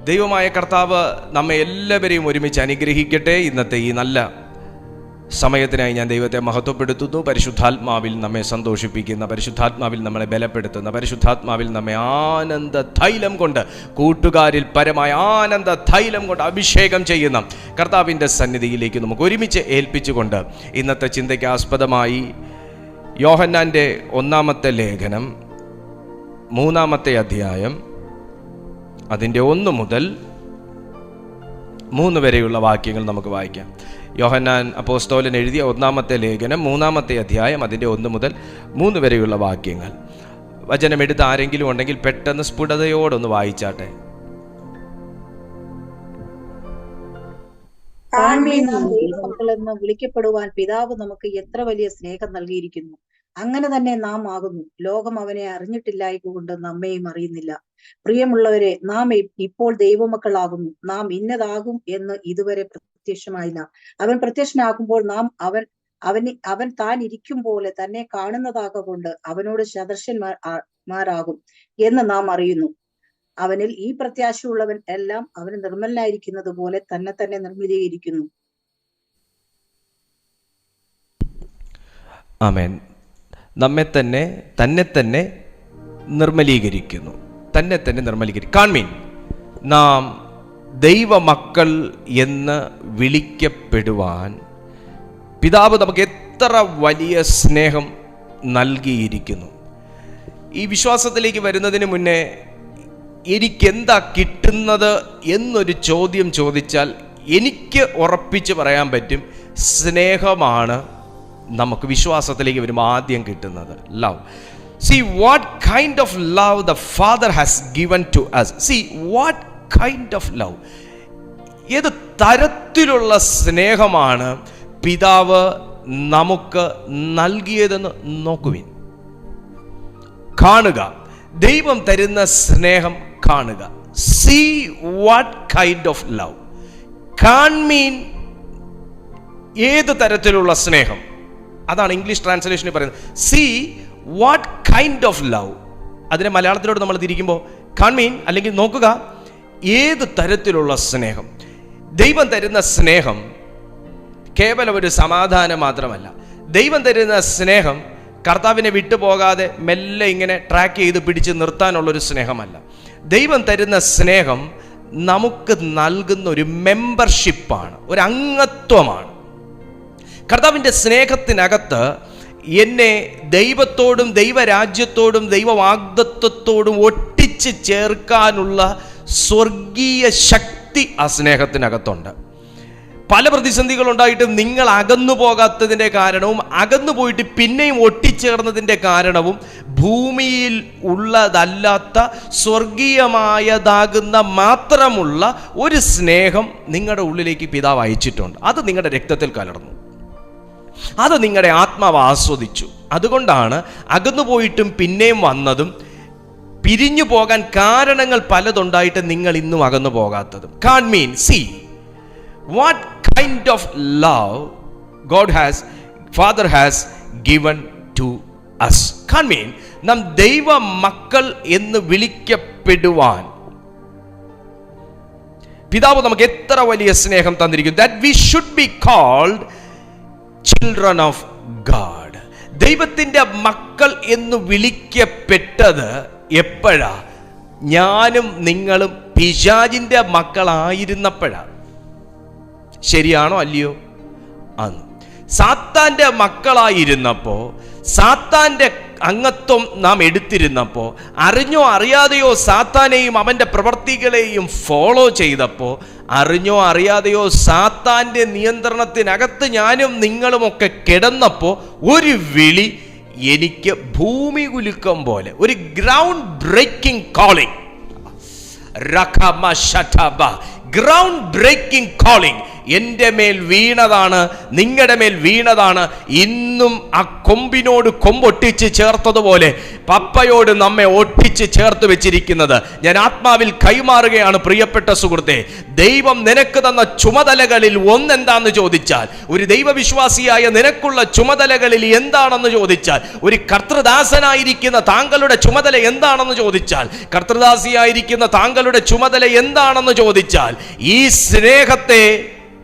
ദൈവമായ കർത്താവ് നമ്മെ എല്ലാവരെയും ഒരുമിച്ച് അനുഗ്രഹിക്കട്ടെ. ഇന്നത്തെ ഈ നല്ല സമയത്തിനായി ഞാൻ ദൈവത്തെ മഹത്വപ്പെടുത്തുന്നു. പരിശുദ്ധാത്മാവിൽ നമ്മെ സന്തോഷിപ്പിക്കുന്ന, പരിശുദ്ധാത്മാവിൽ നമ്മളെ ബലപ്പെടുത്തുന്ന, പരിശുദ്ധാത്മാവിൽ നമ്മെ ആനന്ദ തൈലം കൊണ്ട്, കൂട്ടുകാരിൽ പരമായ ആനന്ദ തൈലം കൊണ്ട് അഭിഷേകം ചെയ്യുന്ന കർത്താവിൻ്റെ സന്നിധിയിലേക്ക് നമുക്ക് ഒരുമിച്ച് ഏൽപ്പിച്ചുകൊണ്ട് ഇന്നത്തെ ചിന്തയ്ക്ക് ആസ്പദമായി യോഹന്നാൻ്റെ 1-ാമത്തെ ലേഖനം 3-ാമത്തെ അധ്യായം അതിൻ്റെ 1 മുതൽ 3 വരെയുള്ള വാക്യങ്ങൾ നമുക്ക് വായിക്കാം. യോഹന്നാൻ അപ്പോസ്തലൻ എഴുതിയ 1-ാമത്തെ ലേഖനം 3-ാമത്തെ അധ്യായം അതിൻ്റെ 1 മുതൽ 3 വരെയുള്ള വാക്യങ്ങൾ. വചനം എടുത്ത് ആരെങ്കിലും ഉണ്ടെങ്കിൽ പെട്ടെന്ന് സ്ഫുടതയോടൊന്ന് വായിച്ചാട്ടെ. മക്കളെന്ന് വിളിക്കപ്പെടുവാൻ പിതാവ് നമുക്ക് എത്ര വലിയ സ്നേഹം നൽകിയിരിക്കുന്നു. അങ്ങനെ തന്നെ നാം ആകുന്നു. ലോകം അവനെ അറിഞ്ഞിട്ടില്ലായതുകൊണ്ട് നമ്മെയും അറിയുന്നില്ല. പ്രിയമുള്ളവരെ, നാം ഇപ്പോൾ ദൈവമക്കളാകുന്നു. നാം ഇന്നതാകും എന്ന് ഇതുവരെ പ്രത്യക്ഷമായില്ല. അവൻ പ്രത്യക്ഷനാകുമ്പോൾ നാം അവൻ താൻ ഇരിക്കും പോലെ തന്നെ കാണുന്നതാകൊണ്ട് അവനോട് സദൃശന്മാരാകും എന്ന് നാം അറിയുന്നു. അവനിൽ ഈ പ്രത്യാശയുള്ളവൻ എല്ലാം അവന് നിർമ്മലനായിരിക്കുന്നത് പോലെ തന്നെ നിർമ്മലീകരിക്കുന്നു. ആമേൻ. നമ്മെ തന്നെ നിർമ്മലീകരിക്കുന്നു. കാൺമീൻ, നാം ദൈവമക്കൾ എന്ന് വിളിക്കപ്പെടുവാൻ പിതാവ് നമുക്ക് എത്ര വലിയ സ്നേഹം നൽകിയിരിക്കുന്നു. ഈ വിശ്വാസത്തിലേക്ക് വരുന്നതിന് മുന്നേ എനിക്കെന്താ കിട്ടുന്നത് എന്നൊരു ചോദ്യം ചോദിച്ചാൽ എനിക്ക് ഉറപ്പിച്ച് പറയാൻ പറ്റും, സ്നേഹമാണ് നമുക്ക് വിശ്വാസത്തിലേക്ക് വരുമ്പോൾ ആദ്യം കിട്ടുന്നത്. Love. See what kind of love the Father has given to us. See what kind of love. ഏത് തരത്തിലുള്ള സ്നേഹമാണ് പിതാവ് നമുക്ക് നൽകിയതെന്ന് നോക്കുവിൻ. കാണുക, ദൈവം തരുന്ന സ്നേഹം കാണുക. See what kind of love. കാൺമീൻ, ഏത് തരത്തിലുള്ള സ്നേഹം. അതാണ് ഇംഗ്ലീഷ് ട്രാൻസ്ലേഷനിൽ പറയുന്നത്. See what kind of love. അതിനെ മലയാളത്തിലോട്ട് നമ്മൾ തിരിക്കുമ്പോൾ കാൺമീൻ അല്ലെങ്കിൽ നോക്കുക, ഏത് തരത്തിലുള്ള സ്നേഹം. ദൈവം തരുന്ന സ്നേഹം കേവലം ഒരു സമാധാനം മാത്രമല്ല. ദൈവം തരുന്ന സ്നേഹം കർത്താവിനെ വിട്ടുപോകാതെ മെല്ലെ ഇങ്ങനെ ട്രാക്ക് ചെയ്ത് പിടിച്ച് നിർത്താനുള്ളൊരു സ്നേഹമല്ല. ദൈവം തരുന്ന സ്നേഹം നമുക്ക് നൽകുന്ന ഒരു മെമ്പർഷിപ്പാണ്, ഒരു അംഗത്വമാണ്. കർത്താവിൻ്റെ സ്നേഹത്തിനകത്ത് എന്നെ ദൈവത്തോടും ദൈവരാജ്യത്തോടും ദൈവവാഗ്ദത്വത്തോടും ഒട്ടിച്ച് ചേർക്കാനുള്ള സ്വർഗീയ ശക്തി ആ സ്നേഹത്തിനകത്തുണ്ട്. പല പ്രതിസന്ധികളുണ്ടായിട്ടും നിങ്ങൾ അകന്നു പോകാത്തതിൻ്റെ കാരണവും അകന്നു പോയിട്ട് പിന്നെയും ഒട്ടിച്ചേർന്നതിൻ്റെ കാരണവും ഭൂമിയിൽ ഉള്ളതല്ലാത്ത സ്വർഗീയമായതാകുന്ന മാത്രമുള്ള ഒരു സ്നേഹം നിങ്ങളുടെ ഉള്ളിലേക്ക് പിതാവ് അയച്ചിട്ടുണ്ട്. അത് നിങ്ങളുടെ രക്തത്തിൽ കലർന്നു, അത് നിങ്ങളുടെ ആത്മാവ് ആസ്വദിച്ചു. അതുകൊണ്ടാണ് അകന്നു പോയിട്ടും പിന്നെയും വന്നതും പിരിഞ്ഞു പോകാൻ കാരണങ്ങൾ പലതുണ്ടായിട്ട് നിങ്ങൾ ഇന്നും അകന്നു പോകാത്തതും. കാൺമീൻ, see what kind of love Father has given to us. കാൺമീൻ, നാം ദൈവ മക്കൾ എന്ന് വിളിക്കപ്പെടുവാൻ പിതാവ് നമുക്ക് എത്ര വലിയ സ്നേഹം തന്നിരിക്കുന്നു. that we should be called children of God. ദൈവത്തിൻ്റെ മക്കൾ എന്ന് വിളിക്കപ്പെട്ടത് എപ്പോഴാ? ഞാനും നിങ്ങളും പിശാചിൻ്റെ മക്കളായിരുന്നപ്പോഴാണ്. ശരിയാണോ അല്ലയോ? അന്ന് സാത്താൻ്റെ മക്കളായിരുന്നപ്പോൾ, സാത്താൻ്റെ അംഗത്വം നാം എടുത്തിരുന്നപ്പോൾ, അറിഞ്ഞോ അറിയാതെയോ സാത്താനെയും അവൻ്റെ പ്രവർത്തികളെയും ഫോളോ ചെയ്തപ്പോൾ, അറിഞ്ഞോ അറിയാതെയോ സാത്താൻ്റെ നിയന്ത്രണത്തിനകത്ത് ഞാനും നിങ്ങളുമൊക്കെ കിടന്നപ്പോൾ ഒരു വിളി എനിക്ക് ഭൂമി കുലുക്കം പോലെ, ഒരു ground breaking calling, ground breaking calling എൻ്റെ മേൽ വീണതാണ്, നിങ്ങളുടെ മേൽ വീണതാണ്. ഇന്നും ആ കൊമ്പിനോട് കൊമ്പൊട്ടിച്ച് ചേർത്തതുപോലെ പപ്പയോട് നമ്മെ ഒട്ടിച്ച് ചേർത്ത് വെച്ചിരിക്കുന്നത് ഞാൻ ആത്മാവിൽ കൈമാറുകയാണ്. പ്രിയപ്പെട്ട സുഹൃത്തെ, ദൈവം നിനക്ക് തന്ന ചുമതലകളിൽ ഒന്നെന്താന്ന് ചോദിച്ചാൽ, ഒരു ദൈവവിശ്വാസിയായ നിനക്കുള്ള ചുമതലകളിൽ എന്താണെന്ന് ചോദിച്ചാൽ, ഒരു കർത്തൃദാസനായിരിക്കുന്ന താങ്കളുടെ ചുമതല എന്താണെന്ന് ചോദിച്ചാൽ, കർത്തൃദാസിയായിരിക്കുന്ന താങ്കളുടെ ചുമതല എന്താണെന്ന് ചോദിച്ചാൽ, ഈ സ്നേഹത്തെ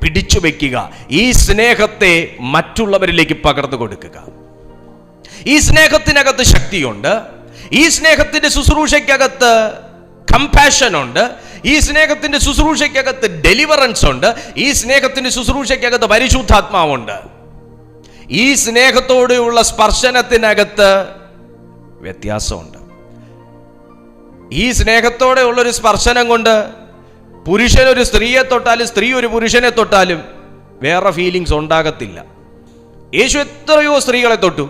പിടിച്ചു വെക്കുക, ഈ സ്നേഹത്തെ മറ്റുള്ളവരിലേക്ക് പകർന്നു കൊടുക്കുക. ഈ സ്നേഹത്തിനകത്ത് ശക്തിയുണ്ട്, ഈ സ്നേഹത്തിന്റെ ശുശ്രൂഷയ്ക്കകത്ത് കമ്പാഷൻ ഉണ്ട്, ഈ സ്നേഹത്തിന്റെ ശുശ്രൂഷയ്ക്കകത്ത് ഡെലിവറൻസ് ഉണ്ട്, ഈ സ്നേഹത്തിന്റെ ശുശ്രൂഷയ്ക്കകത്ത് പരിശുദ്ധാത്മാവുണ്ട്. ഈ സ്നേഹത്തോടെയുള്ള സ്പർശനത്തിനകത്ത് വ്യത്യാസമുണ്ട്. ഈ സ്നേഹത്തോടെ ഉള്ളൊരു സ്പർശനം കൊണ്ട് പുരുഷൻ ഒരു സ്ത്രീയെ തൊട്ടാലും സ്ത്രീ ഒരു പുരുഷനെ തൊട്ടാലും വേറെ ഫീലിങ്സ് ഉണ്ടാകത്തില്ല. യേശു എത്രയോ സ്ത്രീകളെ തൊട്ടു,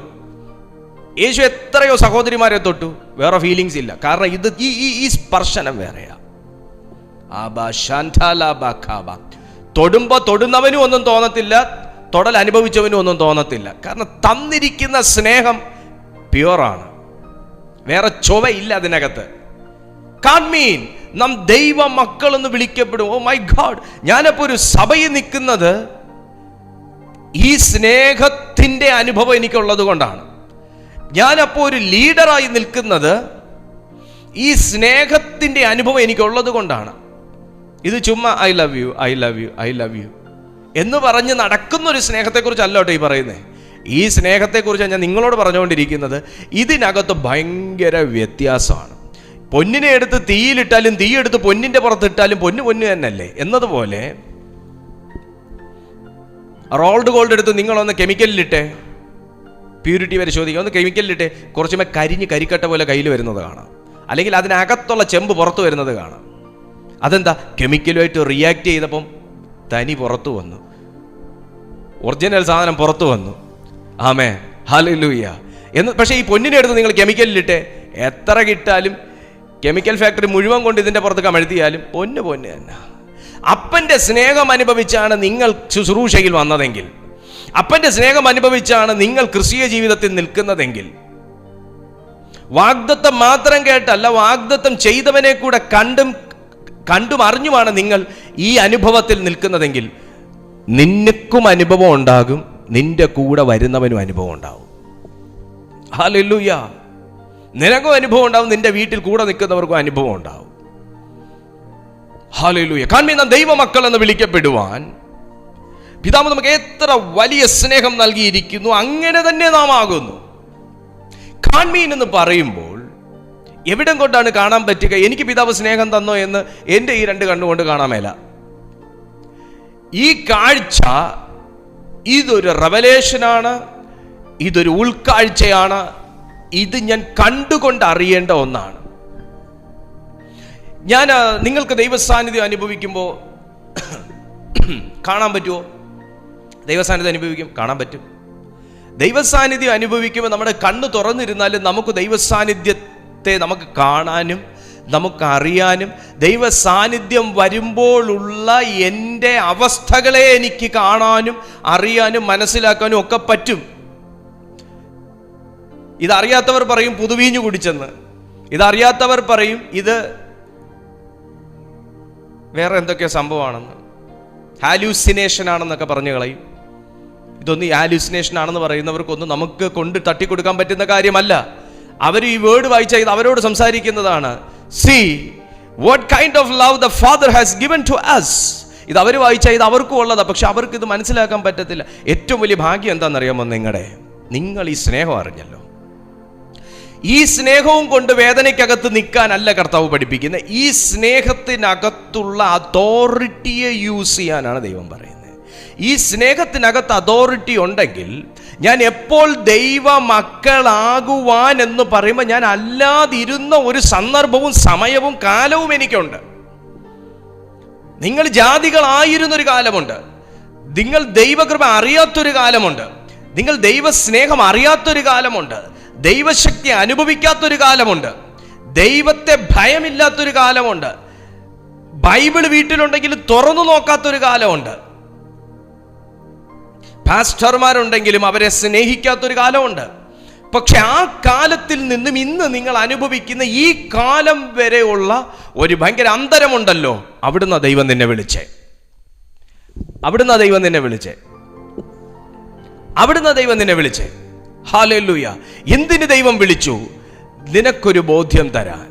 യേശു എത്രയോ സഹോദരിമാരെ തൊട്ടു, വേറെ ഫീലിങ്സ് ഇല്ല. കാരണം ഇത് ഈ സ്പർശനം വേറെയാ. തൊടുമ്പോ തൊടുന്നവനും ഒന്നും തോന്നത്തില്ല, തൊടൽ അനുഭവിച്ചവനും ഒന്നും തോന്നത്തില്ല. കാരണം തന്നിരിക്കുന്ന സ്നേഹം പ്യുവറാണ്, വേറെ ചൊവയില്ല അതിനകത്ത്. കാൺമീൻ നാം ദൈവ മക്കൾ എന്ന് വിളിക്കപ്പെടും. ഓ മൈ ഗോഡ്, ഞാനപ്പോ ഒരു സഭയിൽ നിൽക്കുന്നത് ഈ സ്നേഹത്തിന്റെ അനുഭവം എനിക്കുള്ളത് കൊണ്ടാണ്. ഞാനപ്പോ ഒരു ലീഡറായി നിൽക്കുന്നത് ഈ സ്നേഹത്തിന്റെ അനുഭവം എനിക്കുള്ളത് കൊണ്ടാണ്. ഇത് ചുമ്മാ I love you, I love you, I love you എന്ന് പറഞ്ഞ് നടക്കുന്ന ഒരു സ്നേഹത്തെക്കുറിച്ച് അല്ലോട്ടെ ഈ പറയുന്നത്. ഈ സ്നേഹത്തെക്കുറിച്ച് ഞാൻ നിങ്ങളോട് പറഞ്ഞുകൊണ്ടിരിക്കുന്നത്. ഇതിനകത്ത് ഭയങ്കര വ്യത്യാസമാണ്. പൊന്നിനെ എടുത്ത് തീയിലിട്ടാലും തീ എടുത്ത് പൊന്നിന്റെ പുറത്തിട്ടാലും പൊന്ന് പൊന്നു തന്നെയല്ലേ എന്നതുപോലെ, റോൾഡ് ഗോൾഡ് എടുത്ത് നിങ്ങളൊന്ന് കെമിക്കലിലിട്ടെ, പ്യൂരിറ്റി പരിശോധിക്കുക, ഒന്ന് കെമിക്കലിലിട്ടെ, കുറച്ചുമേ കരിഞ്ഞ് കരിക്കട്ട പോലെ കയ്യിൽ വരുന്നത് കാണാം, അല്ലെങ്കിൽ അതിനകത്തുള്ള ചെമ്പ് പുറത്തു വരുന്നത് കാണാം. അതെന്താ? കെമിക്കലുമായിട്ട് റിയാക്ട് ചെയ്തപ്പം തനി പുറത്തു വന്നു, ഒറിജിനൽ സാധനം പുറത്തു വന്നു. ആമേൻ, ഹല്ലേലൂയ. പക്ഷേ ഈ പൊന്നിനെ എടുത്ത് നിങ്ങൾ കെമിക്കലിലിട്ടെ, എത്ര കിട്ടാലും കെമിക്കൽ ഫാക്ടറി മുഴുവൻ കൊണ്ട് ഇതിന്റെ പുറത്ത് കമഴ്ത്തിയാലും പൊന്ന് പൊന്ന് തന്നെ. അപ്പന്റെ സ്നേഹം അനുഭവിച്ചാണ് നിങ്ങൾ ശുശ്രൂഷയിൽ വന്നതെങ്കിൽ, അപ്പന്റെ സ്നേഹം അനുഭവിച്ചാണ് നിങ്ങൾ ക്രിസ്തീയ ജീവിതത്തിൽ നിൽക്കുന്നതെങ്കിൽ, വാഗ്ദത്തം മാത്രം കേട്ടല്ല, വാഗ്ദത്തം ചെയ്തവനെ കൂടെ കണ്ടും അറിഞ്ഞുമാണ് നിങ്ങൾ ഈ അനുഭവത്തിൽ നിൽക്കുന്നതെങ്കിൽ, നിനക്കും അനുഭവം ഉണ്ടാകും, നിന്റെ കൂടെ വരുന്നവനും അനുഭവം ഉണ്ടാകും. ഹല്ലേലൂയ. നിനക്കും അനുഭവം ഉണ്ടാവും, നിന്റെ വീട്ടിൽ കൂടെ നിൽക്കുന്നവർക്കും അനുഭവം ഉണ്ടാവും. ഹല്ലേലൂയ. കാരണം നാം ദൈവമക്കൾ എന്ന് വിളിക്കപ്പെടുവാൻ പിതാവ് നമുക്ക് എത്ര വലിയ സ്നേഹം നൽകിയിരിക്കുന്നു, അങ്ങനെ തന്നെ നാം ആകുന്നു. കാൺമീൻ എന്ന് പറയുമ്പോൾ എവിടം കൊണ്ടാണ് കാണാൻ പറ്റുക? എനിക്ക് പിതാവ് സ്നേഹം തന്നോ എന്ന് എൻ്റെ ഈ രണ്ട് കണ്ണുകൊണ്ട് കാണാൻ മേല. ഈ കാഴ്ച ഇതൊരു റെവലേഷനാണ്, ഇതൊരു ഉൾക്കാഴ്ചയാണ്, ഇത് ഞാൻ കണ്ടുകൊണ്ട് അറിയേണ്ട ഒന്നാണ്. ഞാൻ നിങ്ങൾക്ക് ദൈവസാന്നിധ്യം അനുഭവിക്കുമ്പോൾ കാണാൻ പറ്റുമോ? ദൈവസാന്നിധ്യം അനുഭവിക്കും, കാണാൻ പറ്റും. ദൈവസാന്നിധ്യം അനുഭവിക്കുമ്പോൾ നമ്മുടെ കണ്ണ് തുറന്നിരുന്നാലും നമുക്ക് ദൈവസാന്നിധ്യത്തെ നമുക്ക് കാണാനും നമുക്ക് അറിയാനും, ദൈവസാന്നിധ്യം വരുമ്പോഴുള്ള എൻ്റെ അവസ്ഥകളെ എനിക്ക് കാണാനും അറിയാനും മനസ്സിലാക്കാനും ഒക്കെ പറ്റും. ഇതറിയാത്തവർ പറയും പുതുവീഞ്ഞു കുടിച്ചെന്ന്, ഇതറിയാത്തവർ പറയും ഇത് വേറെ എന്തൊക്കെയോ സംഭവമാണെന്ന്, ഹാലൂസിനേഷൻ ആണെന്നൊക്കെ പറഞ്ഞു കളയും. ഇതൊന്നും ഈ ഹാലൂസിനേഷൻ ആണെന്ന് പറയുന്നവർക്കൊന്നും നമുക്ക് കൊണ്ട് തട്ടിക്കൊടുക്കാൻ പറ്റുന്ന കാര്യമല്ല. അവർ ഈ വേർഡ് വായിച്ച ഇത് അവരോട് സംസാരിക്കുന്നതാണ്. See what kind of love the Father has given to us. ഇത് അവർ വായിച്ച ഇത് അവർക്കും ഉള്ളതാ, പക്ഷെ അവർക്ക് ഇത് മനസ്സിലാക്കാൻ പറ്റത്തില്ല. ഏറ്റവും വലിയ ഭാഗ്യം എന്താണെന്നറിയാമോ? നിങ്ങൾ ഈ സ്നേഹം അറിഞ്ഞല്ലോ. ഈ സ്നേഹവും കൊണ്ട് വേദനയ്ക്കകത്ത് നിൽക്കാനല്ല കർത്താവ് പഠിപ്പിക്കുന്നത്. ഈ സ്നേഹത്തിനകത്തുള്ള അതോറിറ്റിയെ യൂസ് ചെയ്യാനാണ് ദൈവം പറയുന്നത്. ഈ സ്നേഹത്തിനകത്ത് അതോറിറ്റി ഉണ്ടെങ്കിൽ, ഞാൻ എപ്പോൾ ദൈവ മക്കളാകുവാൻ എന്ന് പറയുമ്പോൾ ഞാൻ അല്ലാതിരുന്ന ഒരു സന്ദർഭവും സമയവും കാലവും എനിക്കുണ്ട്. നിങ്ങൾ ജാതികളായിരുന്നൊരു കാലമുണ്ട്, നിങ്ങൾ ദൈവകൃപ അറിയാത്തൊരു കാലമുണ്ട്, നിങ്ങൾ ദൈവസ്നേഹം അറിയാത്തൊരു കാലമുണ്ട്, ദൈവശക്തി അനുഭവിക്കാത്തൊരു കാലമുണ്ട്, ദൈവത്തെ ഭയമില്ലാത്തൊരു കാലമുണ്ട്, ബൈബിൾ വീട്ടിലുണ്ടെങ്കിൽ തുറന്നു നോക്കാത്തൊരു കാലമുണ്ട്. പാസ്റ്റർമാരുണ്ടെങ്കിലും അവരെ സ്നേഹിക്കാത്തൊരു കാലമുണ്ട്. പക്ഷെ ആ കാലത്തിൽ നിന്നും ഇന്ന് നിങ്ങൾ അനുഭവിക്കുന്ന ഈ കാലം വരെയുള്ള ഒരു ഭയങ്കര അന്തരമുണ്ടല്ലോ. അവിടുന്ന് ദൈവം നിന്നെ വിളിച്ചേ, അവിടുന്ന് ദൈവം നിന്നെ വിളിച്ചേ, അവിടുന്ന് ദൈവം നിന്നെ വിളിച്ചേ. ഹല്ലേലൂയ. എന്തിന് ദൈവം വിളിച്ചു? നിനക്കൊരു ബോധ്യം തരാൻ.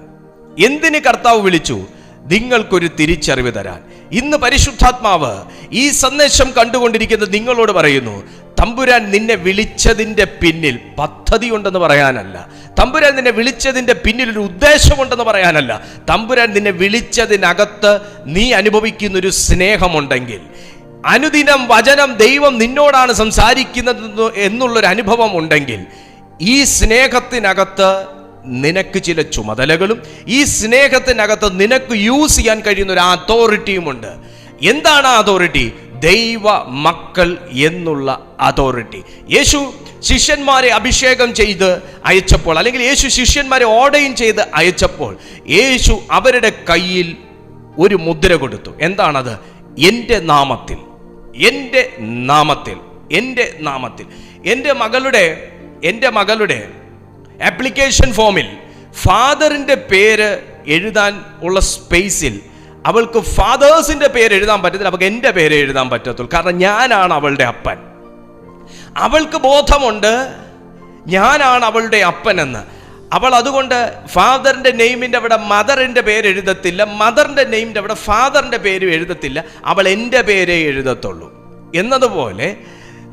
എന്തിന് കർത്താവ് വിളിച്ചു? നിങ്ങൾക്കൊരു തിരിച്ചറിവ് തരാൻ. ഇന്ന് പരിശുദ്ധാത്മാവ് ഈ സന്ദേശം കണ്ടുകൊണ്ടിരിക്കുന്ന നിങ്ങളോട് പറയുന്നു, തമ്പുരാൻ നിന്നെ വിളിച്ചതിൻ്റെ പിന്നിൽ പദ്ധതി ഉണ്ടെന്ന് പറയാനല്ല, തമ്പുരാൻ നിന്നെ വിളിച്ചതിൻ്റെ പിന്നിൽ ഒരു ഉദ്ദേശമുണ്ടെന്ന് പറയാനല്ല, തമ്പുരാൻ നിന്നെ വിളിച്ചതിനകത്ത് നീ അനുഭവിക്കുന്നൊരു സ്നേഹമുണ്ടെങ്കിൽ, അനുദിനം വചനം ദൈവം നിന്നോടാണ് സംസാരിക്കുന്നത് എന്നുള്ളൊരു അനുഭവം ഉണ്ടെങ്കിൽ, ഈ സ്നേഹത്തിനകത്ത് നിനക്ക് ചില ചുമതലകളും ഈ സ്നേഹത്തിനകത്ത് നിനക്ക് യൂസ് ചെയ്യാൻ കഴിയുന്ന ഒരു അതോറിറ്റിയുമുണ്ട്. എന്താണ് ആ അതോറിറ്റി? ദൈവ മക്കൾ എന്നുള്ള അതോറിറ്റി. യേശു ശിഷ്യന്മാരെ അഭിഷേകം ചെയ്ത് അയച്ചപ്പോൾ, അല്ലെങ്കിൽ യേശു ശിഷ്യന്മാരെ ഓർഡർ ചെയ്ത് അയച്ചപ്പോൾ, യേശു അവരുടെ കയ്യിൽ ഒരു മുദ്ര കൊടുത്തു. എന്താണത്? എൻ്റെ നാമത്തിൽ, എൻ്റെ നാമത്തിൽ, എൻ്റെ നാമത്തിൽ. എൻ്റെ മകളുടെ ആപ്ലിക്കേഷൻ ഫോമിൽ ഫാദറിൻ്റെ പേര് എഴുതാൻ ഉള്ള സ്പേസിൽ അവൾക്ക് ഫാദേഴ്സിൻ്റെ പേര് എഴുതാൻ പറ്റത്തില്ല, അവൾക്ക് എൻ്റെ പേര് എഴുതാൻ പറ്റത്തുള്ളൂ. കാരണം ഞാനാണ് അവളുടെ അപ്പൻ. അവൾക്ക് ബോധമുണ്ട് ഞാനാണ് അവളുടെ അപ്പനെന്ന്. അവൾ അതുകൊണ്ട് ഫാദറിൻ്റെ നെയിമിൻ്റെ അവിടെ മദറിൻ്റെ പേര് എഴുതത്തില്ല, മദറിൻ്റെ നെയിമിൻ്റെ അവിടെ ഫാദറിൻ്റെ പേര് എഴുതത്തില്ല, അവൾ എൻ്റെ പേരേ എഴുതത്തുള്ളൂ. എന്നതുപോലെ